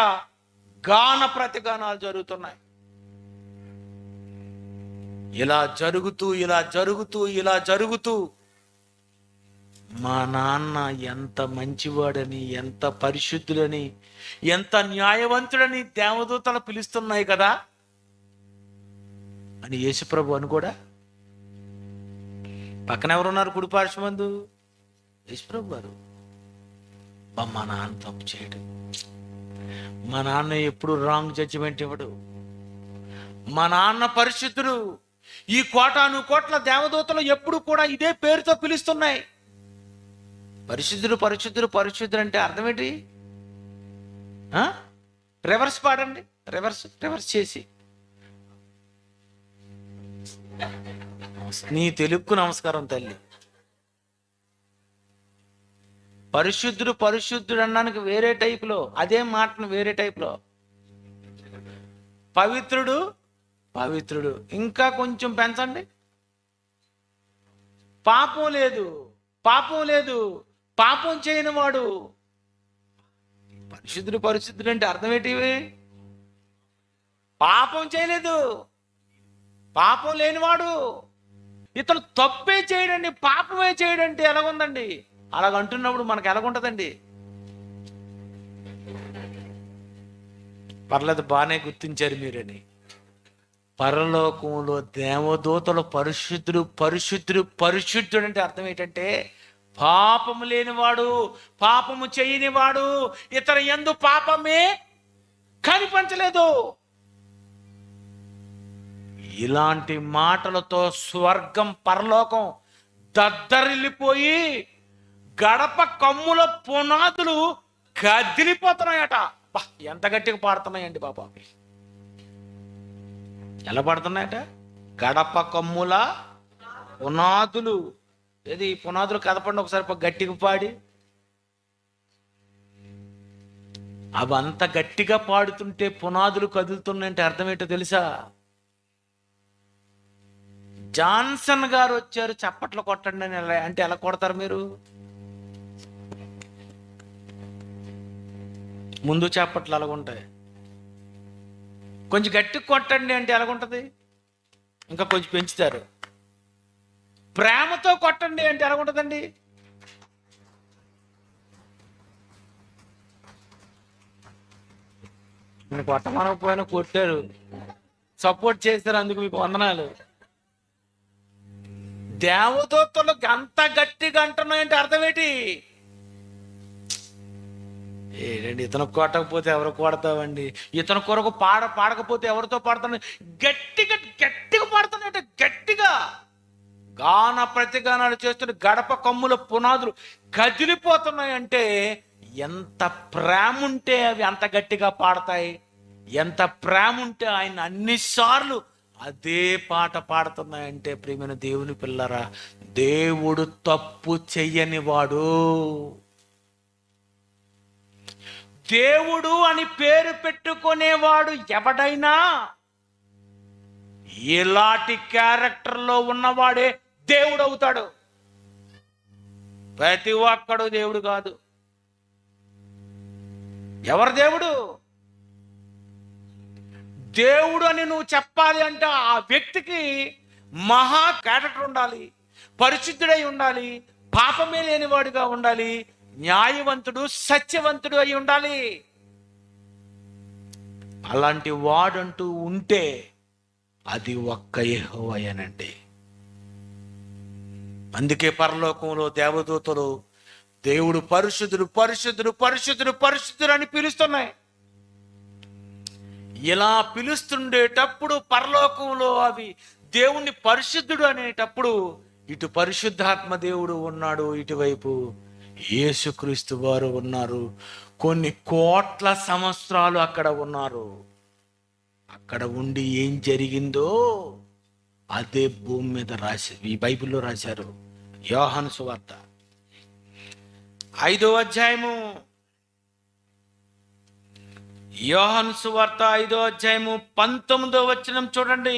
Speaker 1: గాన ప్రతిగానాలు జరుగుతున్నాయి. ఇలా జరుగుతూ ఇలా జరుగుతూ ఇలా జరుగుతూ మా నాన్న ఎంత మంచివాడని, ఎంత పరిశుద్ధులని, ఎంత న్యాయవంతుడని దేవదూతలు పిలుస్తున్నాయి కదా అని యేసుప్రభు అని కూడా. పక్కన ఎవరున్నారు? కుడి పార్శ్వమందు యేసుప్రభు గారు. మా నాన్న తప్పు చేయడు, మా నాన్న ఎప్పుడు రాంగ్ జడ్జిమెంట్ ఇవ్వడు, మా నాన్న పరిశుద్ధుడు. ఈ కోటాను కోట్ల దేవదూతలు ఎప్పుడు కూడా ఇదే పేరుతో పిలుస్తున్నాయి. పరిశుద్ధుడు, పరిశుద్ధుడు, పరిశుద్ధుడు అంటే అర్థం ఏంటి? రివర్స్ పాడండి, రివర్స్ చేసి. నీ తెలుగుకు నమస్కారం తల్లి. పరిశుద్ధుడు పరిశుద్ధుడు అనడానికి వేరే టైపులో, అదే మాటను వేరే టైపులో. పవిత్రుడు పవిత్రుడు, ఇంకా కొంచెం పెంచండి. పాపం లేదు, పాపం లేదు, పాపం చేయని వాడు. పరిశుద్ధుడు పరిశుద్ధుడు అంటే అర్థం ఏంటి? పాపం చేయలేదు, పాపం లేనివాడు. ఇతను తప్పే చేయడండి, పాపమే చేయడంటే ఎలాగుందండి? అలాగంటున్నప్పుడు మనకు ఎలాగుంటుందండి? పర్లేదు, బాగానే గుర్తించారు మీరని. పరలోకంలో దేవదూతలు పరిశుద్ధుడు పరిశుద్ధుడు పరిశుద్ధుడు అంటే అర్థం ఏంటంటే పాపము లేనివాడు, పాపము చేయనివాడు, ఇతర యందు పాపమే కనిపించలేదు. ఇలాంటి మాటలతో స్వర్గం పరలోకం దద్దరిల్లిపోయి గడప కమ్ముల పునాదులు కదిలిపోతున్నాయట. ఎంత గట్టిగా పాడుతున్నాయండి బాబా! ఎలా పడుతున్నాయట? గడప కమ్ముల పునాదులు. ఏది పునాదులు కదపండి ఒకసారి గట్టిగా పాడి. అవి అంత గట్టిగా పాడుతుంటే పునాదులు కదులుతున్నాయంటే అర్థం ఏంటో తెలుసా? జాన్సన్ గారు వచ్చారు చప్పట్లు కొట్టండి అని అంటే ఎలా కొడతారు మీరు? ముందు చప్పట్లు అలాగుంటాయి. కొంచెం గట్టిగా కొట్టండి అంటే ఎలాగుంటుంది? ఇంకా కొంచెం పెంచుతారు. ప్రేమతో కొట్టండి అంటే ఎలాగుంటుందండి? నేను కొట్టమనకపోయినా కొట్టారు, సపోర్ట్ చేశారు, అందుకు మీకు వందనాలు. దేవదూతలు అంత గట్టిగా అంటున్నాయంటే అర్థం ఏంటి? ఏంటండి, ఇతను కొట్టకపోతే ఎవరు కొడతావండి? ఇతను కొరకు పాడకపోతే ఎవరితో పాడతాను? గట్టిగా గట్టిగా పాడుతున్నాయంటే గట్టిగా గాన ప్రతిగానాలు చేస్తున్న గడప కమ్ముల పునాదులు కదిలిపోతున్నాయంటే ఎంత ప్రేమ ఉంటే అవి అంత గట్టిగా పాడతాయి. ఎంత ప్రేమ ఉంటే ఆయన అన్నిసార్లు అదే పాట పాడుతున్నాయంటే ప్రియమైన దేవుని పిల్లరా, దేవుడు తప్పు చెయ్యని వాడు. దేవుడు అని పేరు పెట్టుకునేవాడు ఎవడైనా ఇలాంటి క్యారెక్టర్లో ఉన్నవాడే దేవుడు అవుతాడు. ప్రతి ఒక్కడు దేవుడు కాదు. ఎవరు దేవుడు? దేవుడు అని నువ్వు చెప్పాలి అంటే ఆ వ్యక్తికి మహా క్యారెక్టర్ ఉండాలి, పరిశుద్ధుడై ఉండాలి, పాపమే లేనివాడుగా ఉండాలి, న్యాయవంతుడు సత్యవంతుడు అయి ఉండాలి. అలాంటి వాడంటూ ఉంటే అది ఒక్క యెహోవాయేనండి. అందుకే పరలోకంలో దేవదూతలు దేవుడు పరిశుద్ధుడు పరిశుద్ధుడు పరిశుద్ధుడు పరిశుద్ధుడు అని పిలుస్తున్నాయి. ఇలా పిలుస్తుండేటప్పుడు పరలోకంలో అవి దేవుణ్ణి పరిశుద్ధుడు అనేటప్పుడు ఇటు పరిశుద్ధాత్మ దేవుడు ఉన్నాడు, ఇటువైపు యేసుక్రీస్తు వారు ఉన్నారు. కొన్ని కోట్ల సంవత్సరాలు అక్కడ ఉన్నారు. అక్కడ ఉండి ఏం జరిగిందో అదే భూమి మీద రాసి ఈ బైబిల్లో రాశారు. యోహాను సువార్త 5వ అధ్యాయము, యోహాను సువార్త 5వ అధ్యాయము 19వ వచనం చూడండి.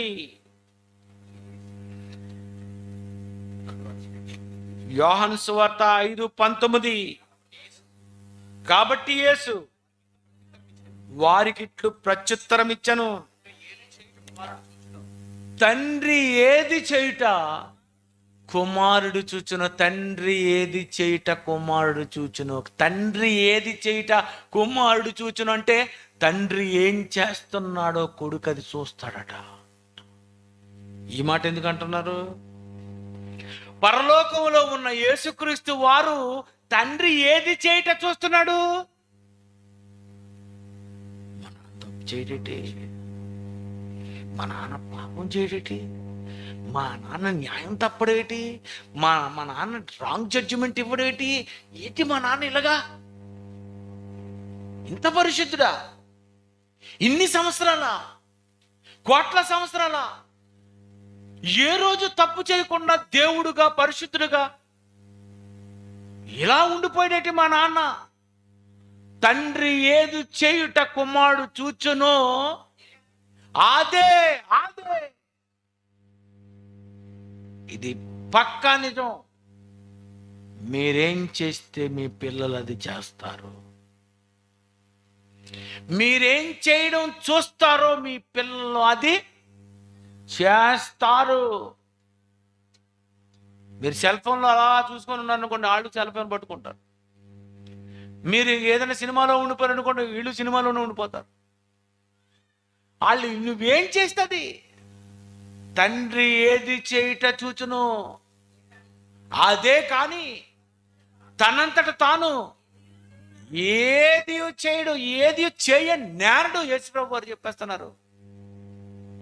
Speaker 1: యోహాను సువార్త 5:19. కాబట్టి యేసు వారికి ఇట్లు ప్రత్యుత్తరం ఇచ్చను, తండ్రి ఏది చేయుట కుమారుడు చూచును. తండ్రి ఏది చేయుట కుమారుడు చూచును. తండ్రి ఏది చేయుట కుమారుడు చూచును అంటే తండ్రి ఏం చేస్తున్నాడో కొడుకు అది చూస్తాడట. ఈ మాట ఎందుకు అంటున్నారు? పరలోకంలో ఉన్న యేసుక్రీస్తు వారు తండ్రి ఏది చేయట చూస్తున్నాడు. మన తప్పు చేయడేటి, మా నాన్న పాపం చేయడేటి, మా నాన్న న్యాయం తప్పడేటి, మా నాన్న రాంగ్ జడ్జిమెంట్ ఇవ్వడేటి, ఏంటి మా నాన్న ఇలాగా ఇంత పరిశుద్ధుడా? ఇన్ని సంవత్సరాల, కోట్ల సంవత్సరాల ఏ రోజు తప్పు చేయకుండా దేవుడుగా పరిశుద్ధుడుగా ఇలా ఉండిపోయేటి మా నాన్న. తండ్రి ఏది చేయుట కుమారుడు చూచునో అదే అదే. ఇది పక్కా నిజం. మీరేం చేస్తే మీ పిల్లలు అది చేస్తారు. మీరేం చేయడం చూస్తారో మీ పిల్లలు అది చేస్తారు. మీరు సెల్ ఫోన్లో అలా చూసుకొని ఉన్నారనుకోండి, వాళ్ళు సెల్ ఫోన్ పట్టుకుంటారు. మీరు ఏదైనా సినిమాలో ఉండిపోయారు అనుకోండి, వీళ్ళు సినిమాలోనే ఉండిపోతారు. వాళ్ళు నువ్వేం చేస్తుంది? తండ్రి ఏది చేయుట చూచును అదే, కానీ తనంతట తాను ఏది చేయడు, ఏది నేరడు. యేసుప్రభు వారు చెప్పేస్తున్నారు,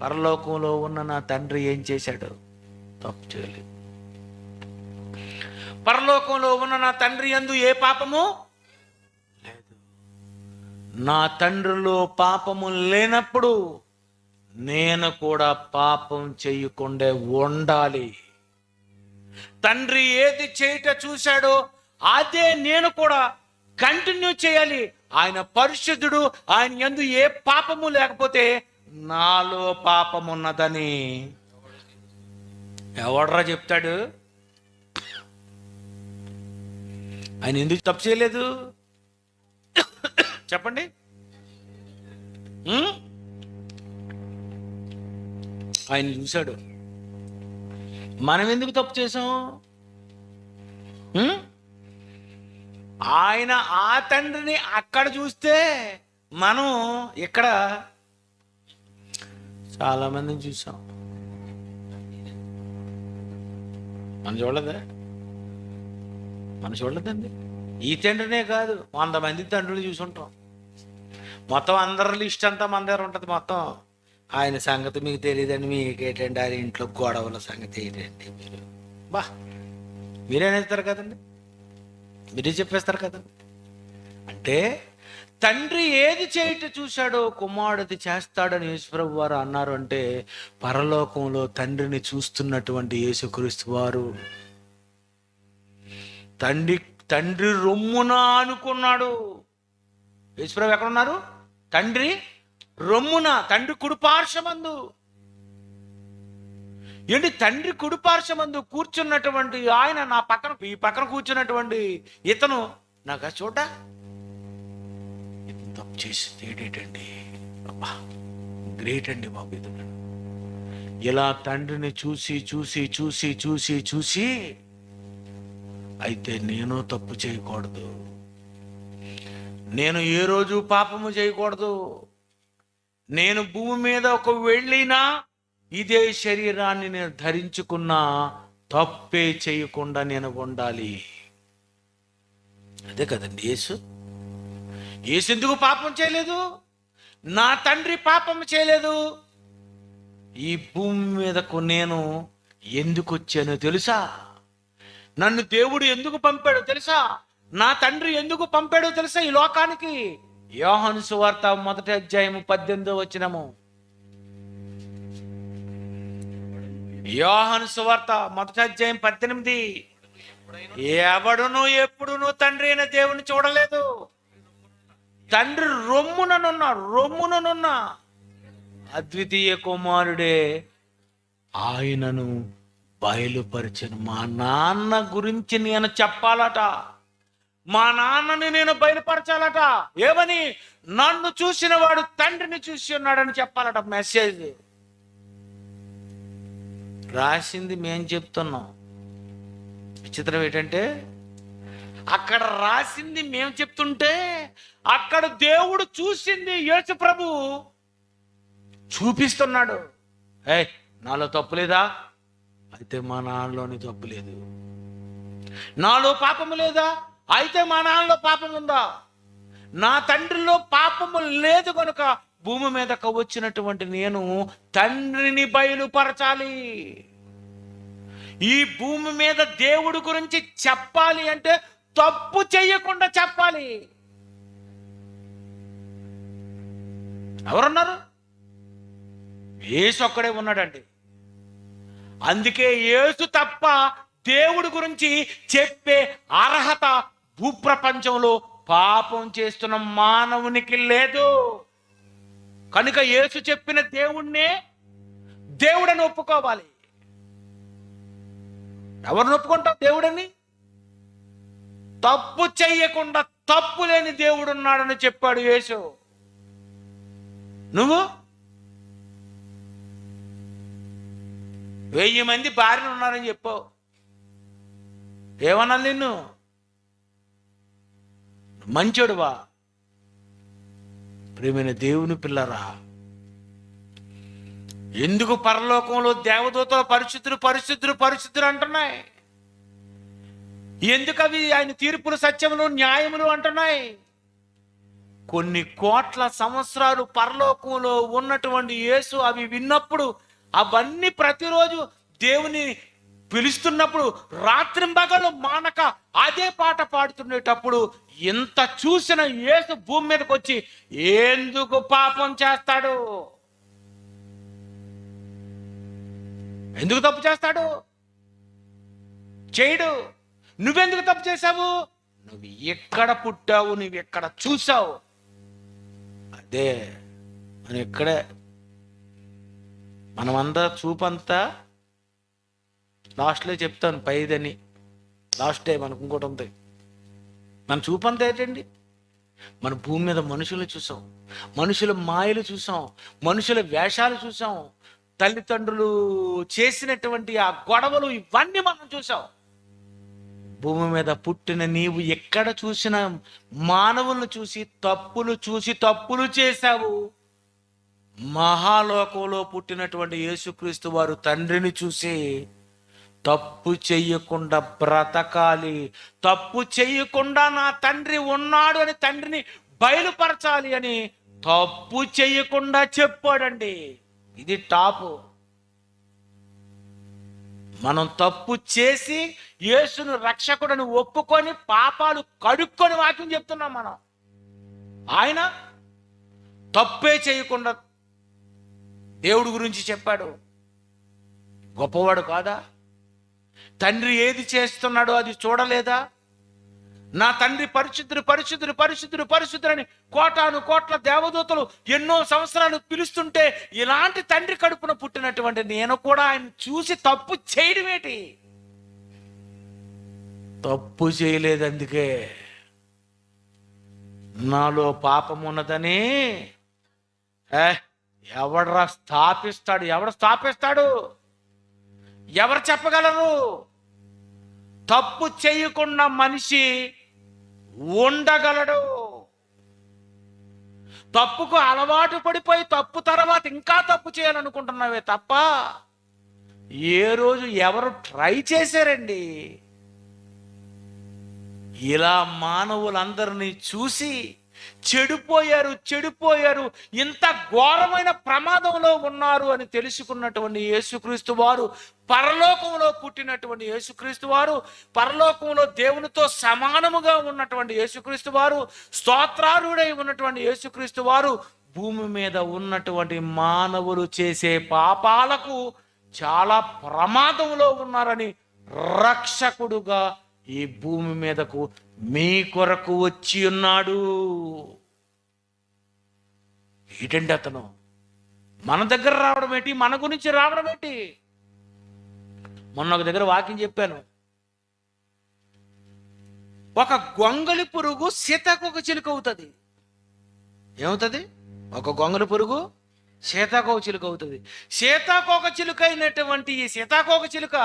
Speaker 1: పరలోకంలో ఉన్న నా తండ్రి ఏం చేశాడు? తప్పు చేయలేదు. పరలోకంలో ఉన్న నా తండ్రి యందు ఏ పాపము లేదు. నా తండ్రిలో పాపము లేనప్పుడు నేను కూడా పాపం చేయకుండా ఉండాలి. తండ్రి ఏది చేయట చూశాడో అదే నేను కూడా కంటిన్యూ చేయాలి. ఆయన పరిశుద్ధుడు, ఆయన యందు ఏ పాపము లేకపోతే నాలో పాపం ఉన్నదని ఎవడరా చెప్తాడు? ఆయన ఎందుకు తప్పు చేయలేదు చెప్పండి? ఆయన చూశాడు. మనం ఎందుకు తప్పు చేసాం? ఆయన ఆ తండ్రిని అక్కడ చూస్తే మనం ఇక్కడ చాలా మందిని చూసాం. మనం చూడలేదా? మనం చూడలేదండి. ఈ తండ్రినే కాదు, 100 మంది తండ్రులు చూసుంటాం. మొత్తం అందరి లిస్ట్ అంతా మన దగ్గర ఉంటుంది. మొత్తం ఆయన సంగతి మీకు తెలియదండి, మీకేటండి ఆయన ఇంట్లో గొడవల సంగతి ఏంటండి? మీరేనేస్తారు కదండి, మీరే చెప్పేస్తారు కదండి. అంటే తండ్రి ఏది చేయట చూశాడో కుమారుడిది చేస్తాడని యేసుప్రభు వారు అన్నారు. అంటే పరలోకంలో తండ్రిని చూస్తున్నటువంటి యేసుక్రీస్తు వారు తండ్రి రొమ్మున అనుకున్నాడు. యేసుప్రభు ఎక్కడున్నారు? తండ్రి రొమ్మున, తండ్రి కుడిపార్శ్వమందు. ఏంటి? తండ్రి కుడిపార్శ్వమందు కూర్చున్నటువంటి ఆయన నా పక్కన, ఈ పక్కన కూర్చున్నటువంటి ఇతను నాకు చూడ తప్పు చేసింది ఏంటండి? అబ్బా గ్రేట్ అండి బాబు. ఇతను ఇలా తండ్రిని చూసి చూసి చూసి చూసి చూసి అయితే నేను తప్పు చేయకూడదు, నేను ఏ రోజు పాపము చేయకూడదు, నేను భూమి మీద ఒక వెళ్ళినా ఇదే శరీరాన్ని నేను ధరించుకున్నా తప్పే చేయకుండా నేను ఉండాలి. అదే కదండి యేసు. యేసు ఎందుకు పాపం చేయలేదు? నా తండ్రి పాపం చేయలేదు. ఈ భూమి మీదకు నేను ఎందుకు వచ్చానో తెలుసా? నన్ను దేవుడు ఎందుకు పంపాడో తెలుసా? నా తండ్రి ఎందుకు పంపాడో తెలుసా ఈ లోకానికి? యోహాను సువార్త 1వ అధ్యాయము 18వ వచనము. యోహాను సువార్త 1వ అధ్యాయం 18. ఎవడును ఎప్పుడును తండ్రి అయిన దేవుని చూడలేదు. తండ్రి రొమ్ముననున్న అద్వితీయ కుమారుడే ఆయనను బయలుపరిచను. మా నాన్న గురించి నేను చెప్పాలట, మా నాన్నని నేను బయలుపరచాలట. ఏమని? నన్ను చూసిన వాడు తండ్రిని చూసి ఉన్నాడని చెప్పాలట. మెసేజ్ రాసింది మేం చెప్తున్నాం. విచిత్రం ఏంటంటే అక్కడ రాసింది మేము చెప్తుంటే అక్కడ దేవుడు చూసింది యేసు ప్రభు చూపిస్తున్నాడు. నాలో తప్పు లేదా? అయితే మా నాన్నలోని తప్పు లేదు. నాలో పాపము లేదా? అయితే మా నాన్నలో పాపం ఉందా? నా తండ్రిలో పాపము లేదు కనుక భూమి మీదకు వచ్చినటువంటి నేను తండ్రిని బయలుపరచాలి. ఈ భూమి మీద దేవుడి గురించి చెప్పాలి అంటే తప్పు చేయకుండా చెప్పాలి. ఎవరున్నారు? యేసు ఒక్కడే ఉన్నాడండి. అందుకే యేసు తప్ప దేవుడి గురించి చెప్పే అర్హత భూప్రపంచంలో పాపం చేస్తున్న మానవునికి లేదు. కనుక యేసు చెప్పిన దేవుణ్ణే దేవుడని ఒప్పుకోవాలి. ఎవరిని ఒప్పుకుంటావు దేవుడని? తప్పు చెయ్యకుండా తప్పు లేని దేవుడు ఉన్నాడని చెప్పాడు యేసు. నువ్వు 1000 మంది భార్యలు ఉన్నారని చెప్పావు. ఏమన్నా నిన్ను? మంచోడువా? ప్రియమైన దేవుని పిల్లరా, ఎందుకు పరలోకంలో దేవదూతలు పరిశుద్ధులు పరిశుద్ధులు పరిశుద్ధులు అంటున్నాయి? ఎందుకు అవి ఆయన తీర్పులు సత్యములు న్యాయములు అంటున్నాయి? కొన్ని కోట్ల సంవత్సరాలు పరలోకంలో ఉన్నటువంటి యేసు అవి విన్నప్పుడు, అవన్నీ ప్రతిరోజు దేవుని పిలుస్తున్నప్పుడు రాత్రింబగలు మానక అదే పాట పాడుతున్నప్పుడు ఎంత చూసిన యేసు భూమి మీదకి వచ్చి ఎందుకు పాపం చేస్తాడు? ఎందుకు తప్పు చేస్తాడు? చేయడు. నువ్వెందుకు తప్పు చేశావు? నువ్వు ఎక్కడ పుట్టావు, నువ్వు ఎక్కడ చూసావు, అదే మనం ఇక్కడే. మనమంతా చూపంతా లాస్ట్లో చెప్తాను పైదని, లాస్ట్ డే మనకు ఇంకోటి ఉంది. మన చూపంతా ఏంటండి? మన భూమి మీద మనుషులు చూసాం, మనుషుల మాయలు చూసాం, మనుషుల వేషాలు చూసాం, తల్లిదండ్రులు చేసినటువంటి ఆ గొడవలు, ఇవన్నీ మనం చూసాం. భూమి మీద పుట్టిన నీవు ఎక్కడ చూసినా మానవులను చూసి తప్పులు చేశావు. మహాలోకంలో పుట్టినటువంటి యేసుక్రీస్తు వారు తండ్రిని చూసి తప్పు చెయ్యకుండా బ్రతకాలి, తప్పు చెయ్యకుండా నా తండ్రి ఉన్నాడు అని తండ్రిని బయలుపరచాలి అని తప్పు చెయ్యకుండా చెప్పాడండి. ఇది టాపు. మనం తప్పు చేసి యేసును రక్షకుడని ఒప్పుకొని పాపాలు కడుక్కొని వాక్యం చెప్తున్నాం మనం. ఆయన తప్పే చేయకుండా దేవుడి గురించి చెప్పాడు. గొప్పవాడు కాదా? తండ్రి ఏది చేస్తున్నాడో అది చూడలేదా? నా తండ్రి పరిశుద్ధుడు పరిశుద్ధుడు పరిశుద్ధుడు పరిశుద్ధుడని కోటాను కోట్ల దేవదూతలు ఎన్నో సంవత్సరాలు పిలుస్తుంటే, ఇలాంటి తండ్రి కడుపున పుట్టినటువంటి నేను కూడా ఆయన చూసి తప్పు చేయడం ఏంటి? తప్పు చేయలేదు, అందుకే నాలో పాపం ఉన్నదని ఎవడు స్థాపిస్తాడు? ఎవరు చెప్పగలరు? తప్పు చేయకుండా మనిషి ఉండగలడు. తప్పుకు అలవాటు పడిపోయి తప్పు తర్వాత ఇంకా తప్పు చేయాలనుకుంటున్నావే తప్ప ఏ రోజు ఎవరు ట్రై చేశారండి? ఇలా మానవులందరినీ చూసి చెడిపోయారు, ఇంత ఘోరమైన ప్రమాదంలో ఉన్నారు అని తెలుసుకున్నటువంటి యేసుక్రీస్తు వారు, పరలోకంలో పుట్టినటువంటి యేసుక్రీస్తు వారు, పరలోకంలో దేవునితో సమానముగా ఉన్నటువంటి యేసుక్రీస్తు వారు, స్తోత్రారుడై ఉన్నటువంటి యేసుక్రీస్తు వారు భూమి మీద ఉన్నటువంటి మానవులు చేసే పాపాలకు చాలా ప్రమాదంలో ఉన్నారని రక్షకుడుగా ఈ భూమి మీదకు మీ కొరకు వచ్చి ఉన్నాడు. ఏంటండి అతను మన దగ్గర రావడం ఏంటి? మన గురించి రావడం ఏంటి? మొన్న ఒక దగ్గర వాక్యం చెప్పాను. ఒక గొంగళి పురుగు సీతాకోక చిలుక అవుతుంది. ఏమవుతుంది? ఒక గొంగళి పురుగు సీతాకోక చిలుక అవుతుంది. సీతాకోక చిలుక అయినటువంటి ఈ సీతాకోక చిలుక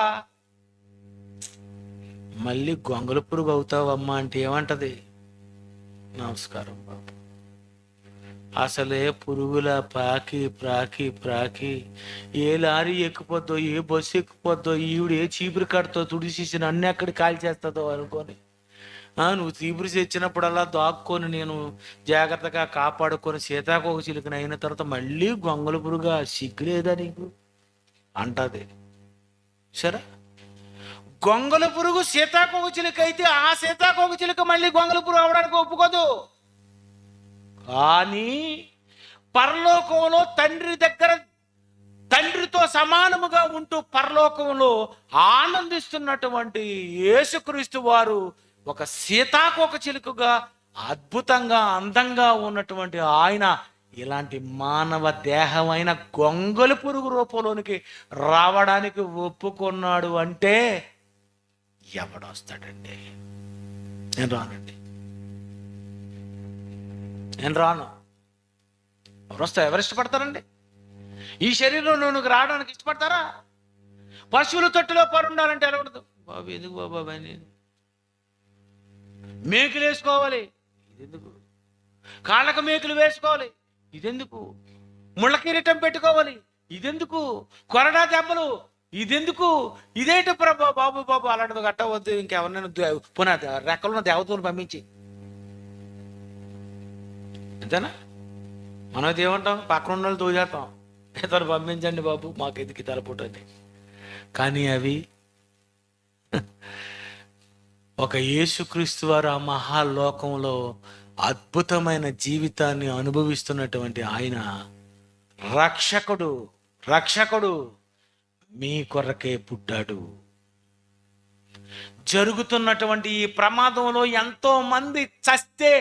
Speaker 1: మళ్ళీ గొంగళి పురుగు అవుతావమ్మా అంటే ఏమంటది? నమస్కారం బాబు. అసలే పురుగుల ప్రాకి ఏ లారీ ఎక్కిపోద్దో, ఏ బస్సు ఎక్కిపోద్దో, ఈవిడ ఏ చీపురు కడతో తుడిచేసి నన్ను ఎక్కడ కాల్ చేస్తుందో అనుకొని నువ్వు చీపురు తెచ్చినప్పుడల్లా దాక్కొని నేను జాగ్రత్తగా కాపాడుకొని సీతాకోక చిలుకని అయిన తర్వాత మళ్ళీ గొంగళి పురుగా సిగ్గులేదా నీకు అంటది. సరే, గొంగళి పురుగు సీతాకోక చిలుక అయితే ఆ సీతాకోక చిలుక మళ్ళీ గొంగళి పురుగు అవడానికి ఒప్పుకోదు. కానీ పరలోకంలో తండ్రి దగ్గర తండ్రితో సమానముగా ఉంటూ పరలోకంలో ఆనందిస్తున్నటువంటి యేసుక్రీస్తు వారు ఒక సీతాకోక చిలుకగా అద్భుతంగా అందంగా ఉన్నటువంటి ఆయన ఇలాంటి మానవ దేహమైన గొంగళి పురుగు రూపంలోనికి రావడానికి ఒప్పుకున్నాడు అంటే ఎవడొస్తాడండి? నేను రానండి, నేను రాను. ఎవరు ఇష్టపడతారండి? ఈ శరీరంలో నువ్వు రావడానికి ఇష్టపడతారా? పశువుల తొట్టులో పరుండాలంటే ఎలా ఉండదు? బాబు ఎందుకు బాబాయ్, నేను మేకులు వేసుకోవాలి, ఇదెందుకు? కాళ్ళకు మేకులు వేసుకోవాలి, ఇదెందుకు? ముళ్ళ కిరీటం పెట్టుకోవాలి, ఇదెందుకు? కొరడా దెబ్బలు, ఇదెందుకు? ఇదేంటి బాబు అలాంటివి కట్టవద్దు. ఇంకెవరినైనా పునా రెక్కలున్న దేవతలను పంపించి అంతేనా? మనం ఏమంటాం? పక్కన ఉన్న వాళ్ళు తోచేస్తాం, ఇతను పంపించండి బాబు మాకు ఎదికి తలపుట్టని. కానీ అవి ఒక యేసుక్రీస్తు వారు ఆ మహాలోకంలో అద్భుతమైన జీవితాన్ని అనుభవిస్తున్నటువంటి ఆయన రక్షకుడు మీ కొరకే పుట్టాడు. జరుగుతున్నటువంటి ఈ ప్రమాదంలో ఎంతో మంది చస్తే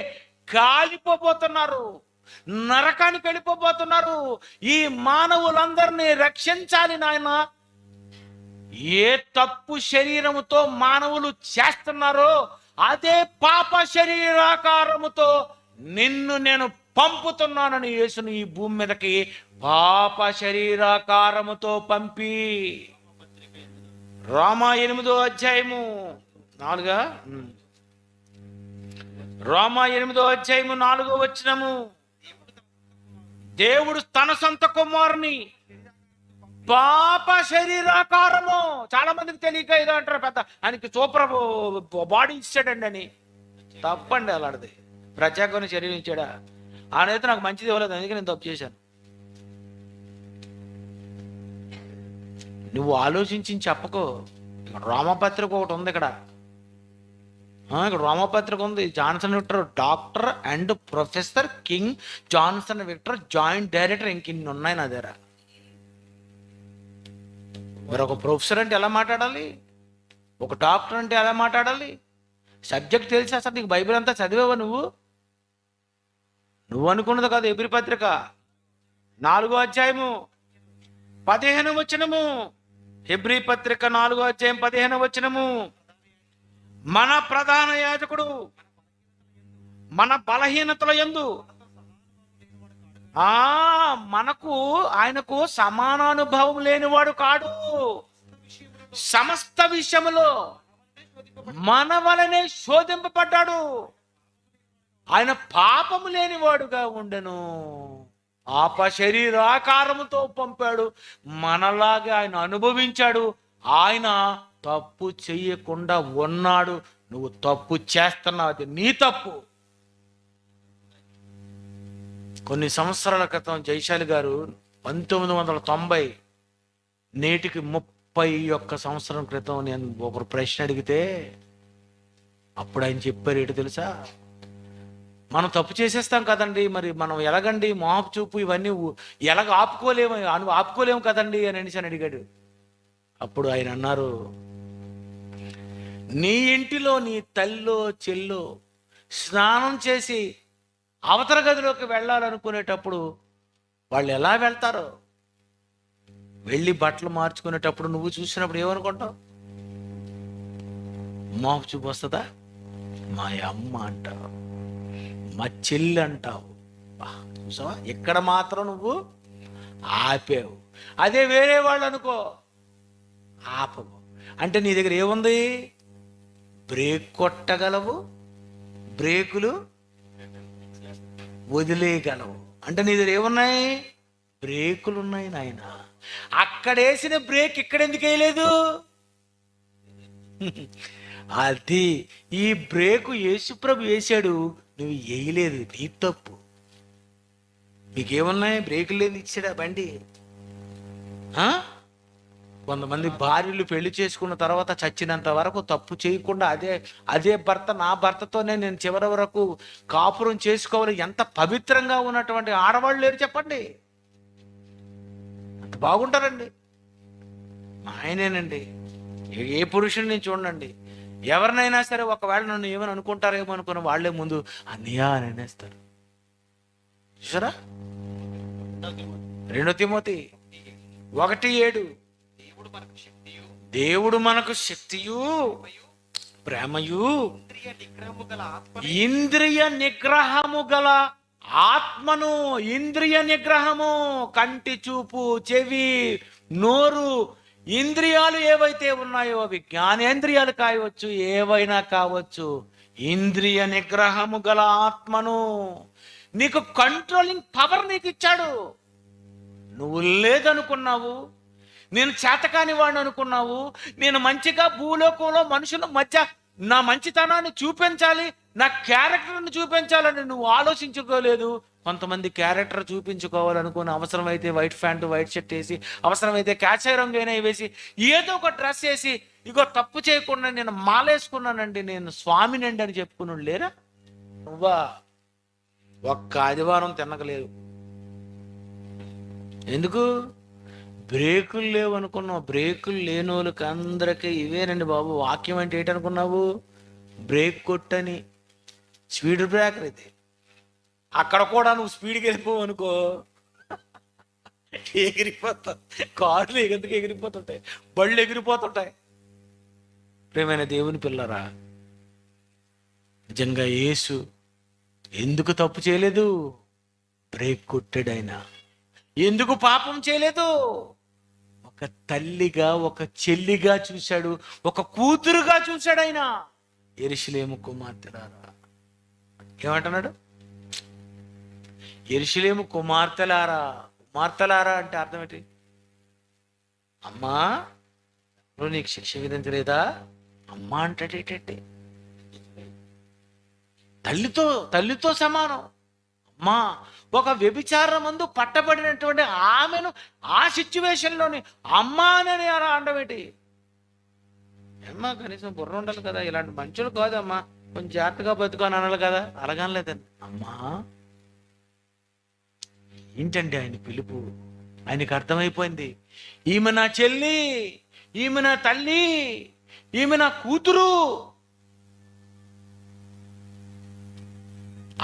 Speaker 1: కాలిపోబోతున్నారు, నరకానికి వెళ్ళిపోబోతున్నారు. ఈ మానవులందరినీ రక్షించాలి నాయన. ఏ తప్పు శరీరముతో మానవులు చేస్తున్నారో అదే పాప శరీరాకారముతో నిన్ను నేను పంపుతున్నానని యేసుని ఈ భూమి మీదకి పాప శరీరాకారముతో పంపి. రోమా 8వ అధ్యాయము 4. రోమా 8వ అధ్యాయము 4వ వచనము, దేవుడు తన సొంత కుమారుని పాప శరీరాకారము. చాలా మందికి తెలియక ఏదో అంటారు, పెద్ద ఆయనకి సూపర్ బాడీ ఇచ్చాడండి అని. తప్పండి, అలాంటిది. ప్రత్యేకమైన శరీరం ఇచ్చాడా? ఆయనైతే నాకు మంచిది ఇవ్వలేదు, అందుకే నేను తప్పు చేశాను. నువ్వు ఆలోచించి చెప్పకో. రోమపత్రిక ఒకటి ఉంది ఇక్కడ. ఇక్కడ రోమపత్రిక ఉంది. Johnson Victor doctor and professor King Johnson Victor joint director, ఇంక ఇన్ని ఉన్నాయి నా దగ్గర. మరి ఒక ప్రొఫెసర్ అంటే ఎలా మాట్లాడాలి, ఒక డాక్టర్ అంటే ఎలా మాట్లాడాలి? సబ్జెక్ట్ తెలిసి అసలు నీకు బైబిల్ అంతా చదివేవా నువ్వు అనుకున్నది కాదు. ఎబ్రీ పత్రిక 4వ అధ్యాయము 15వ వచనము, ఎబ్రీ పత్రిక 4వ అధ్యాయం 15వ వచనము, మన ప్రధాన యాజకుడు మన బలహీనతల యందు ఆయనకు సమానానుభవం లేనివాడు కాడు. సమస్త విషయములో మన వలనే శోధింపబడ్డాడు. ఆయన పాపము లేనివాడుగా ఉండెను, పాప శరీరాకారముతో పంపాడు. మనలాగే ఆయన అనుభవించాడు. ఆయన తప్పు చెయ్యకుండా ఉన్నాడు. నువ్వు తప్పు చేస్తున్నావు, అది నీ తప్పు. కొన్ని సంవత్సరాల క్రితం జైశాలి గారు 1990, నేటికి 31 సంవత్సరం క్రితం నేను ఒకరు ప్రశ్న అడిగితే అప్పుడు ఆయన చెప్పారు, ఏంటి తెలుసా? మనం తప్పు చేసేస్తాం కదండి, మరి మనం ఎలాగండి మోహపు చూపు ఇవన్నీ ఎలాగ ఆపుకోలేము కదండి అని అడిగాడు. అప్పుడు ఆయన అన్నారు, నీ ఇంటిలో నీ తల్లో చెల్లో స్నానం చేసి అవతల గదిలోకి వెళ్ళాలనుకునేటప్పుడు వాళ్ళు ఎలా వెళ్తారో, వెళ్ళి బట్టలు మార్చుకునేటప్పుడు నువ్వు చూసినప్పుడు ఏమనుకుంటావు? మోహపు చూపు వస్తుందా? మా అమ్మ అంటావు, మా చెల్లి అంటావు. చూసావా, ఇక్కడ మాత్రం నువ్వు ఆపావు. అదే వేరే వాళ్ళు అనుకో, ఆపవు. అంటే నీ దగ్గర ఏముంది? బ్రేక్ కొట్టగలవు, బ్రేకులు వదిలేయగలవు. అంటే నీ దగ్గర ఏమున్నాయి? బ్రేకులు ఉన్నాయి నాయన. అక్కడేసిన బ్రేక్ ఇక్కడ ఎందుకు వేయలేదు? అది ఈ బ్రేకు యేసుప్రభు వేశాడు, నువ్వు వేయలేదు, నీ తప్పు. మీకేమున్నాయి? బ్రేకులు లేదు ఇచ్చాడా బండి? కొంతమంది భార్యలు పెళ్లి చేసుకున్న తర్వాత చచ్చినంత వరకు తప్పు చేయకుండా అదే భర్త, నా భర్తతోనే నేను చివరి వరకు కాపురం చేసుకోవాలి, ఎంత పవిత్రంగా ఉన్నటువంటి ఆడవాళ్ళు లేరు చెప్పండి? అంత బాగుంటారండి. ఆయనేనండి, ఏ పురుషుని నేను చూడండి, ఎవరినైనా సరే ఒకవేళ నన్ను ఏమని అనుకుంటారేమో అనుకున్న వాళ్ళే ముందు అన్నయ్య అని అనేస్తారు. చూసారా? 2 తిమోతి 1:7, దేవుడు మనకు శక్తియు ప్రేమయు ఇంద్రియ నిగ్రహము గల ఆత్మను. ఇంద్రియ నిగ్రహము, కంటి చూపు, చెవి, నోరు, ఇంద్రియాలు ఏవైతే ఉన్నాయో అవి జ్ఞానేంద్రియాలు కావచ్చు, ఏవైనా కావచ్చు. ఇంద్రియ నిగ్రహము గల ఆత్మను, నీకు కంట్రోలింగ్ పవర్ నీకు ఇచ్చాడు. నువ్వు లేదనుకున్నావు, నేను చేతకాని వాడిని అనుకున్నావు, నేను మంచిగా భూలోకంలో మనుషుల మధ్య నా మంచితనాన్ని చూపించాలి, నా క్యారెక్టర్ని చూపించాలని నువ్వు ఆలోచించుకోలేదు. కొంతమంది క్యారెక్టర్ చూపించుకోవాలనుకుని అవసరమైతే వైట్ ప్యాంటు వైట్ షర్ట్ వేసి, అవసరమైతే కాషాయ రంగు అయినా వేసి, ఏదో ఒక డ్రెస్ వేసి, ఇగో తప్పు చేయకుండా నేను మాలేసుకున్నానండి, నేను స్వామినండి అని చెప్పుకున్నాడు లేరా? నువ్వా ఒక్క ఆదివారం తినకలేదు. ఎందుకు? బ్రేకులు లేవు అనుకున్నావు. బ్రేకులు లేని వాళ్ళకి అందరికీ ఇవేనండి బాబు. వాక్యం అంటే ఏంటనుకున్నావు? బ్రేక్ కొట్టని. స్పీడ్ బ్రేకర్ ఇది. అక్కడ కూడా నువ్వు స్పీడ్కి వెళ్ళిపోవు అనుకో, ఎగిరిపోతావు. కార్లు ఎందుకు ఎగిరిపోతుంటాయి, బళ్ళు ఎగిరిపోతుంటాయి. ప్రేమైన దేవుని పిల్లరా, నిజంగా యేసు ఎందుకు తప్పు చేయలేదు? బ్రేక్ కొట్టాడు ఆయన. ఎందుకు పాపం చేయలేదు? ఒక తల్లిగా, ఒక చెల్లిగా చూశాడు, ఒక కూతురుగా చూశాడు ఆయన. యెరూషలేము కుమార్తెలారా, ఏమంటున్నాడు? యెరూషలేము కుమార్తెలారా. కుమార్తెలారా అంటే అర్థం ఏంటి? అమ్మా నువ్వు నీకు శిక్ష విధించలేదా? అమ్మా అంటే తల్లితో సమానం. అమ్మా, ఒక వ్యభిచారమందు పట్టబడినటువంటి ఆమెను ఆ సిచ్యువేషన్లోని అమ్మా అని అలా అండమేటి? అమ్మా కనీసం బుర్ర ఉండాలి కదా, ఇలాంటి మనుషులు కాదమ్మా, కొంచెం జాగ్రత్తగా బతుకొని అనాలి కదా. అలాగనలేదండి. అమ్మా ఏంటండి ఆయన పిలుపు? ఆయనకు అర్థమైపోయింది, ఈమె నా చెల్లి, ఈమె నా తల్లి, ఈమె నా కూతురు.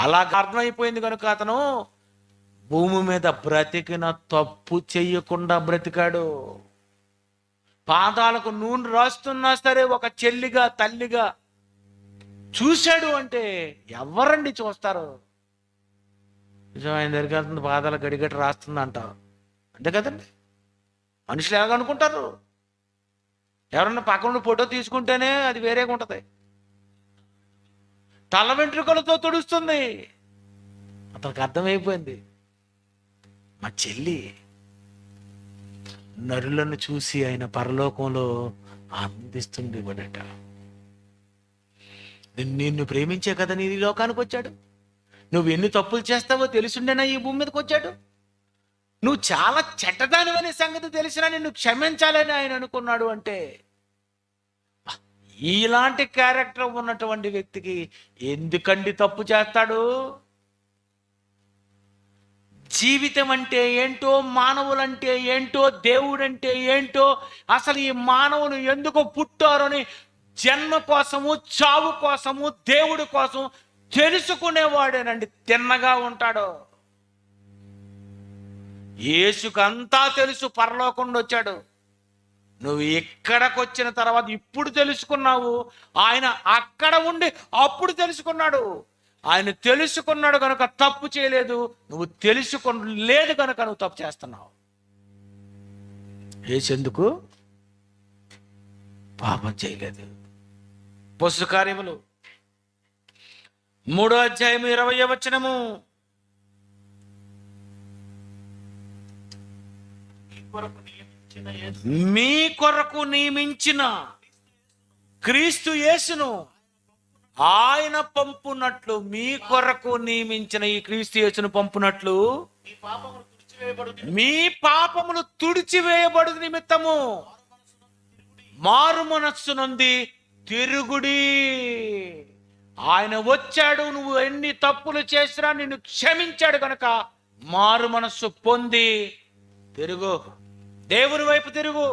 Speaker 1: అలాగ అర్థమైపోయింది కనుక అతను భూమి మీద బ్రతికిన తప్పు చెయ్యకుండా బ్రతికాడు. పాదాలకు నూనె రాస్తున్నా సరే ఒక చెల్లిగా, తల్లిగా చూశాడు. అంటే ఎవరండి చూస్తారు? నిజం, ఆయన దగ్గరికి వెళ్తుంది, పాదాల గడిగట్టి రాస్తుంది అంటారు, అంతే కదండి. మనుషులు ఎలాగనుకుంటారు? ఎవరన్నా పక్కన ఫోటో తీసుకుంటేనే అది వేరేగా ఉంటుంది. తల వెంట్రుకలతో తుడుస్తుంది. అతనికి అర్థమైపోయింది, మా చెల్లి. నరులను చూసి ఆయన పరలోకంలో ఆనందిస్తుండేవాడట. నిన్ను ప్రేమించే కదా నీ లోకానికి వచ్చాడు. నువ్వు ఎన్ని తప్పులు చేస్తావో తెలుసుండేనా ఈ భూమి మీదకి వచ్చాడు. నువ్వు చాలా చెడ్డదానివనే సంగతి తెలిసినా నిన్ను క్షమించాలని ఆయన అనుకున్నాడు. అంటే ఇలాంటి క్యారెక్టర్ ఉన్నటువంటి వ్యక్తికి ఎందుకండి తప్పు చేస్తాడు? జీవితం అంటే ఏంటో, మానవులంటే ఏంటో, దేవుడంటే ఏంటో, అసలు ఈ మానవులు ఎందుకు పుట్టారని జన్మ కోసము, చావు కోసము, దేవుడి కోసం తెలుసుకునేవాడేనండి తిన్నగా ఉంటాడు. యేసుకు అంతా తెలుసు, పరలోకం నుండి వచ్చాడు. నువ్వు ఇక్కడికి వచ్చిన తర్వాత ఇప్పుడు తెలుసుకున్నావు, ఆయన అక్కడ ఉండి అప్పుడు తెలుసుకున్నాడు. ఆయన తెలుసుకున్నాడు కనుక తప్పు చేయలేదు, నువ్వు తెలుసుకోలేదు కనుక నువ్వు తప్పు చేస్తున్నావు. యేసు ఎందుకు పాపం చేయలేదు? పొస్సు కార్యములు 3వ అధ్యాయము 20వ వచనము. మీ కొరకు నియమించిన క్రీస్తు యేసును ఆయన పంపునట్లు, మీ కొరకు నియమించిన ఈ క్రీస్తు యేసును పంపునట్లు మీ పాపములు తుడిచివేయబడు నిమిత్తము మారు మనస్సు నుండి తిరుగుడి. ఆయన వచ్చాడు, నువ్వు ఎన్ని తప్పులు చేసినా నిన్ను క్షమించాడు కనుక మారు మనస్సు పొంది తిరుగు, దేవుని వైపు తిరుగు.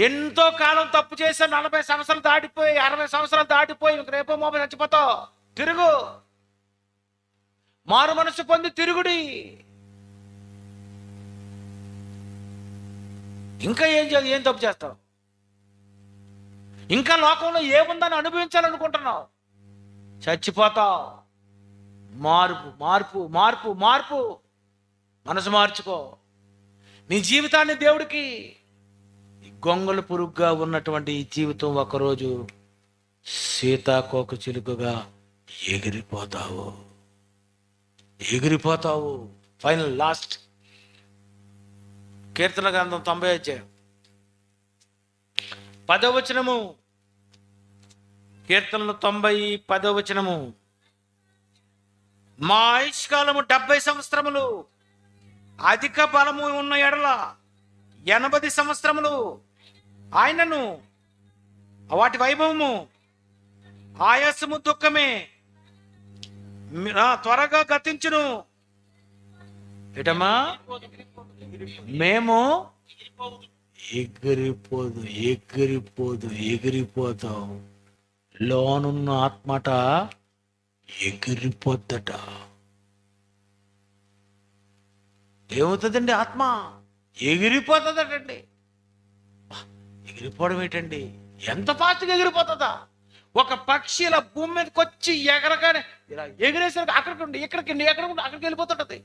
Speaker 1: ఎంతో కాలం తప్పు చేశాను, 40 సంవత్సరాలు దాటిపోయి, 60 సంవత్సరాలు దాటిపోయి, రేపో మోప చచ్చిపోతావు. తిరుగు, మారు మనస్సు పొంది తిరుగుడి. ఇంకా ఏం తప్పు చేస్తావు? ఇంకా లోకంలో ఏముందని అనుభవించాలనుకుంటున్నావు? చచ్చిపోతావు. మార్పు మార్పు మార్పు మార్పు మనసు మార్చుకో. నీ జీవితాన్ని దేవుడికి గొంగళ పురుగుగా ఉన్నటువంటి ఈ జీవితం ఒకరోజు సీతాకోక చిలుకగా ఎగిరిపోతావు. ఫైనల్ లాస్ట్ కీర్తన గ్రంథం 90 అధ్యాయం 10వ వచనము. కీర్తనలు 90 10వ వచనము. మా ఆయుష్కాలము 70 సంవత్సరములు, అధిక బలము ఉన్న ఎడల 80 సంవత్సరములు. ఆయనను వాటి వైభవము ఆయాసము దుఃఖమే త్వరగా గతించును. ఏటమ్మా? మేము ఎగిరిపోతాం. లోనున్న ఆత్మట ఎగిరిపోద్దట. ఏమవుతుందండి? ఆత్మ ఎగిరిపోతుందటండి. ఎగిరిపోవడం ఏంటండి? ఎంత ఫాస్ట్గా ఎగిరిపోతుందా? ఒక పక్షి ఇలా భూమి మీదకి వచ్చి ఎగరగానే ఇలా ఎగిరేసరికి అక్కడికి వెళ్ళిపోతుంటది.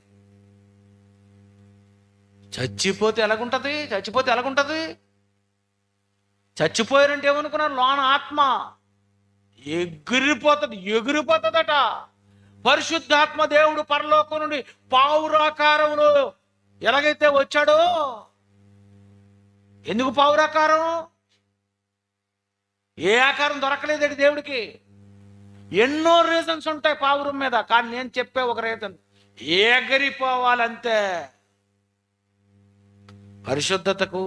Speaker 1: చచ్చిపోతే ఎలాగుంటది? చచ్చిపోయారంటే ఏమనుకున్నారు? లోన ఆత్మ ఎగిరిపోతుందట. పరిశుద్ధాత్మ దేవుడు పరలోకం నుండి పావురాకారంలో ఎలాగైతే వచ్చాడో, ఎందుకు పావురాకారం? ఏ ఆకారం దొరకలేదండి దేవుడికి. ఎన్నో రీజన్స్ ఉంటాయి పావురం మీద, కానీ నేను చెప్పే ఒక రీజన్, ఎగిరిపోవాలంతే. పరిశుద్ధతకు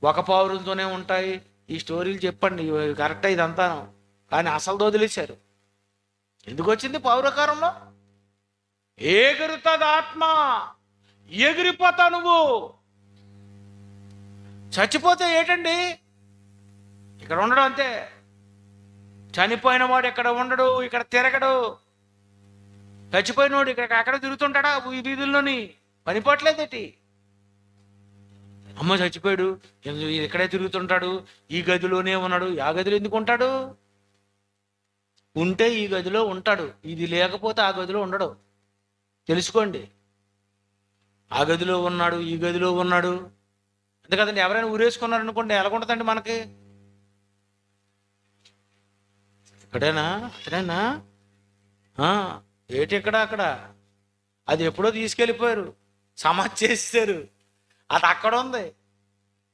Speaker 1: ఒక పావురంతోనే ఉంటాయి. ఈ స్టోరీలు చెప్పండి కరెక్ట్ ఇదంతా, కానీ అసలు వదిలేశారు. ఎందుకు వచ్చింది పావురాకారంలో? ఎగురుతుంది ఆత్మ, ఎగిరిపోతా. నువ్వు చచ్చిపోతే ఏంటండి? ఇక్కడ ఉండడు అంతే. చనిపోయిన వాడు ఇక్కడ ఉండడు, ఇక్కడ తిరగడు. చచ్చిపోయినవాడు అక్కడ తిరుగుతుంటాడా ఈ వీధుల్లోని? పనిపోవట్లేదేటి? అమ్మ చచ్చిపోయాడు, ఇక్కడే తిరుగుతుంటాడు, ఈ గదిలోనే ఉన్నాడు. ఆ గదిలో ఎందుకు ఉంటాడు? ఉంటే ఈ గదిలో ఉంటాడు, ఇది లేకపోతే ఆ గదిలో ఉండడు. తెలుసుకోండి. ఆ గదిలో ఉన్నాడు, ఈ గదిలో ఉన్నాడు. అంతే కదండి. ఎవరైనా ఊరేసుకున్నారు అనుకోండి, ఎలాగుంటుందండి మనకి? ఇక్కడేనా అక్కడేనా ఏటి ఇక్కడ అక్కడ? అది ఎప్పుడో తీసుకెళ్ళిపోయారు, సమాధి చేసేసారు. అది అక్కడ ఉంది.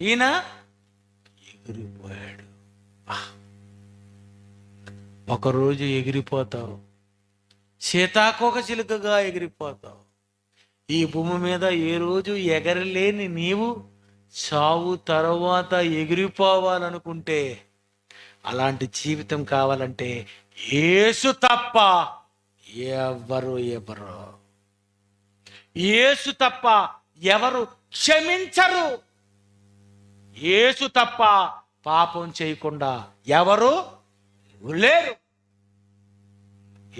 Speaker 1: ఈయన ఎగిరిపోయాడు. ఒకరోజు ఎగిరిపోతావు, సీతాకోక చిలుకగా ఎగిరిపోతావు. ఈ భూమి మీద ఏ రోజు ఎగరలేని నీవు చావు తర్వాత ఎగిరిపోవాలనుకుంటే, అలాంటి జీవితం కావాలంటే యేసు తప్ప ఎవరు యేసు తప్ప ఎవరు క్షమించరు. యేసు తప్ప పాపం చేయకుండా ఎవరు లేరు.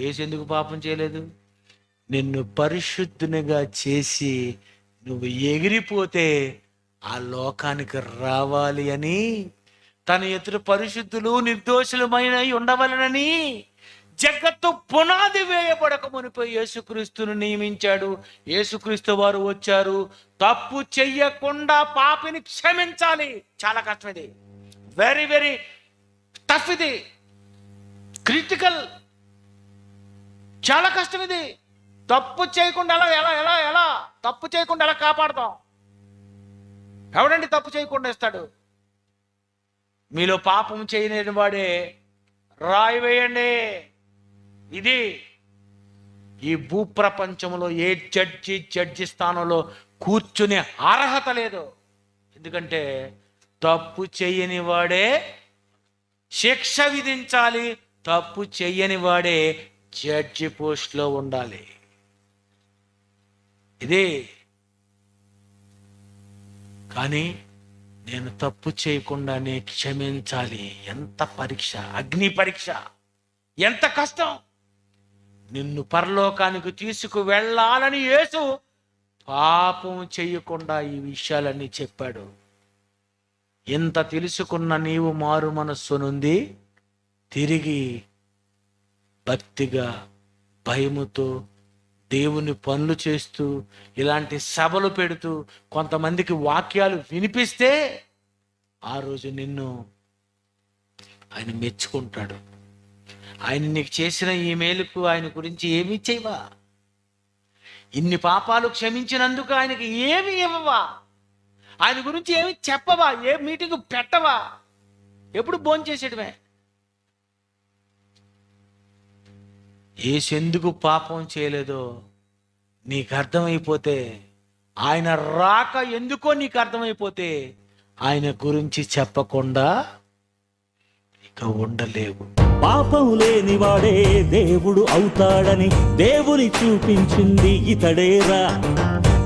Speaker 1: యేసు ఎందుకు పాపం చేయలేదు? నిన్ను పరిశుద్ధునిగా చేసి నువ్వు ఎగిరిపోతే ఆ లోకానికి రావాలి అని, తన ఎదురు పరిశుద్ధులు నిర్దోషులమైన ఉండవలనని జగత్తు పునాది వేయబడక మునిపై యేసుక్రీస్తును నియమించాడు. యేసుక్రీస్తు వారు వచ్చారు. తప్పు చెయ్యకుండా పాపిని క్షమించాలి. చాలా కష్టం ఇది. Very very tough. ఇది క్రిటికల్, చాలా కష్టం ఇది. తప్పు చేయకుండా ఎలా ఎలా ఎలా ఎలా తప్పు చేయకుండా ఎలా కాపాడతాం? ఎవడండి తప్పు చేయకుండా ఇస్తాడు? మీలో పాపం చేయలేని వాడే రాయి వేయండి. ఇది ఈ భూప్రపంచంలో ఏ జడ్జి స్థానంలో కూర్చునే అర్హత లేదు. ఎందుకంటే తప్పు చెయ్యని వాడే శిక్ష విధించాలి, తప్పు చెయ్యని వాడే జడ్జి పోస్ట్లో ఉండాలి. ఇదే. కానీ నేను తప్పు చేయకుండానే క్షమించాలి. ఎంత పరీక్ష, అగ్ని పరీక్ష, ఎంత కష్టం. నిన్ను పరలోకానికి తీసుకు వెళ్ళాలని యేసు పాపం చేయకుండా ఈ విషయాలన్నీ చెప్పాడు. ఇంత తెలుసుకున్న నీవు మారు మనస్సు నుండి తిరిగి భక్తిగా భయముతో దేవుని పనులు చేస్తూ ఇలాంటి సభలు పెడుతూ కొంతమందికి వాక్యాలు వినిపిస్తే ఆ రోజు నిన్ను ఆయన మెచ్చుకుంటాడు. ఆయన నీకు చేసిన ఈ మేలుకు ఆయన గురించి ఏమి చేయవా? ఇన్ని పాపాలు క్షమించినందుకు ఆయనకి ఏమి ఇవ్వవా? ఆయన గురించి ఏమి చెప్పవా? ఏ మీటింగ్ పెట్టవా? ఎప్పుడు భోంచేసేయడమే. యేసెందుకు పాపం చేయలేదో నీకు అర్థమైపోతే, ఆయన రాక ఎందుకో నీకు అర్థమైపోతే, ఆయన గురించి చెప్పకుండా ఇక ఉండలేవు.
Speaker 2: పాపం లేని వాడే దేవుడు అవుతాడని దేవుని చూపించింది ఇతడేరా.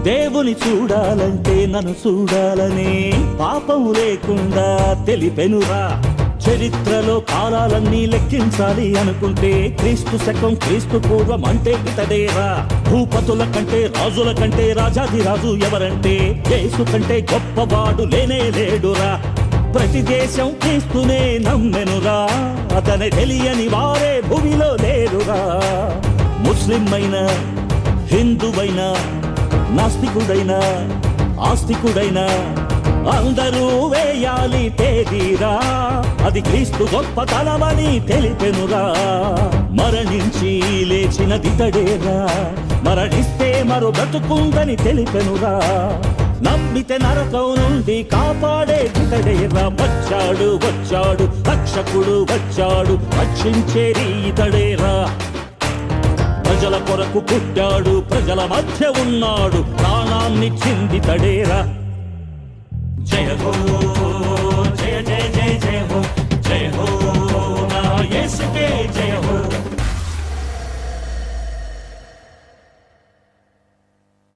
Speaker 2: దేవుని చూడాలంటే నన్ను చూడాలని పాపం లేకుండా తెలిపెనురా. చరిత్రలో కాలాలన్నీ లెక్కించాలి అనుకుంటే క్రీస్తు శకం క్రీస్తు పూర్వం అంటే ఇతడేరా. భూపతుల కంటే రాజుల కంటే రాజాధిరాజు ఎవరంటే యేసు కంటే గొప్పవాడు లేనే లేడురా. ప్రతి దేశం క్రీస్తునే నమ్మెనురా, అతనే తెలియని వారే భూమిలో లేరురా. ముస్లిం అయినా హిందువైనా నాస్తికుడైనా ఆస్తికుడైనా అందరూ వేయాలి తేదీరా. అది క్రీస్తు గొప్పతనమని తెలిపెనురా. మరణించి లేచినదితడేరా, మరణిస్తే మరో బ్రతుకుందని తెలిపెనురా. నమ్మితే నరకం నుండి కాపాడే ఇతడేరా. వచ్చాడు వచ్చాడు రక్షకుడు వచ్చాడు, రక్షించేది ఇతడేరా. ప్రజల కొరకు పుట్టాడు, ప్రజల మధ్య ఉన్నాడు, ప్రాణాన్ని చిందితడేరా. జయ హో జయ జయ జయ జయ హో, జయ హో నా యేసుకే జయ హో.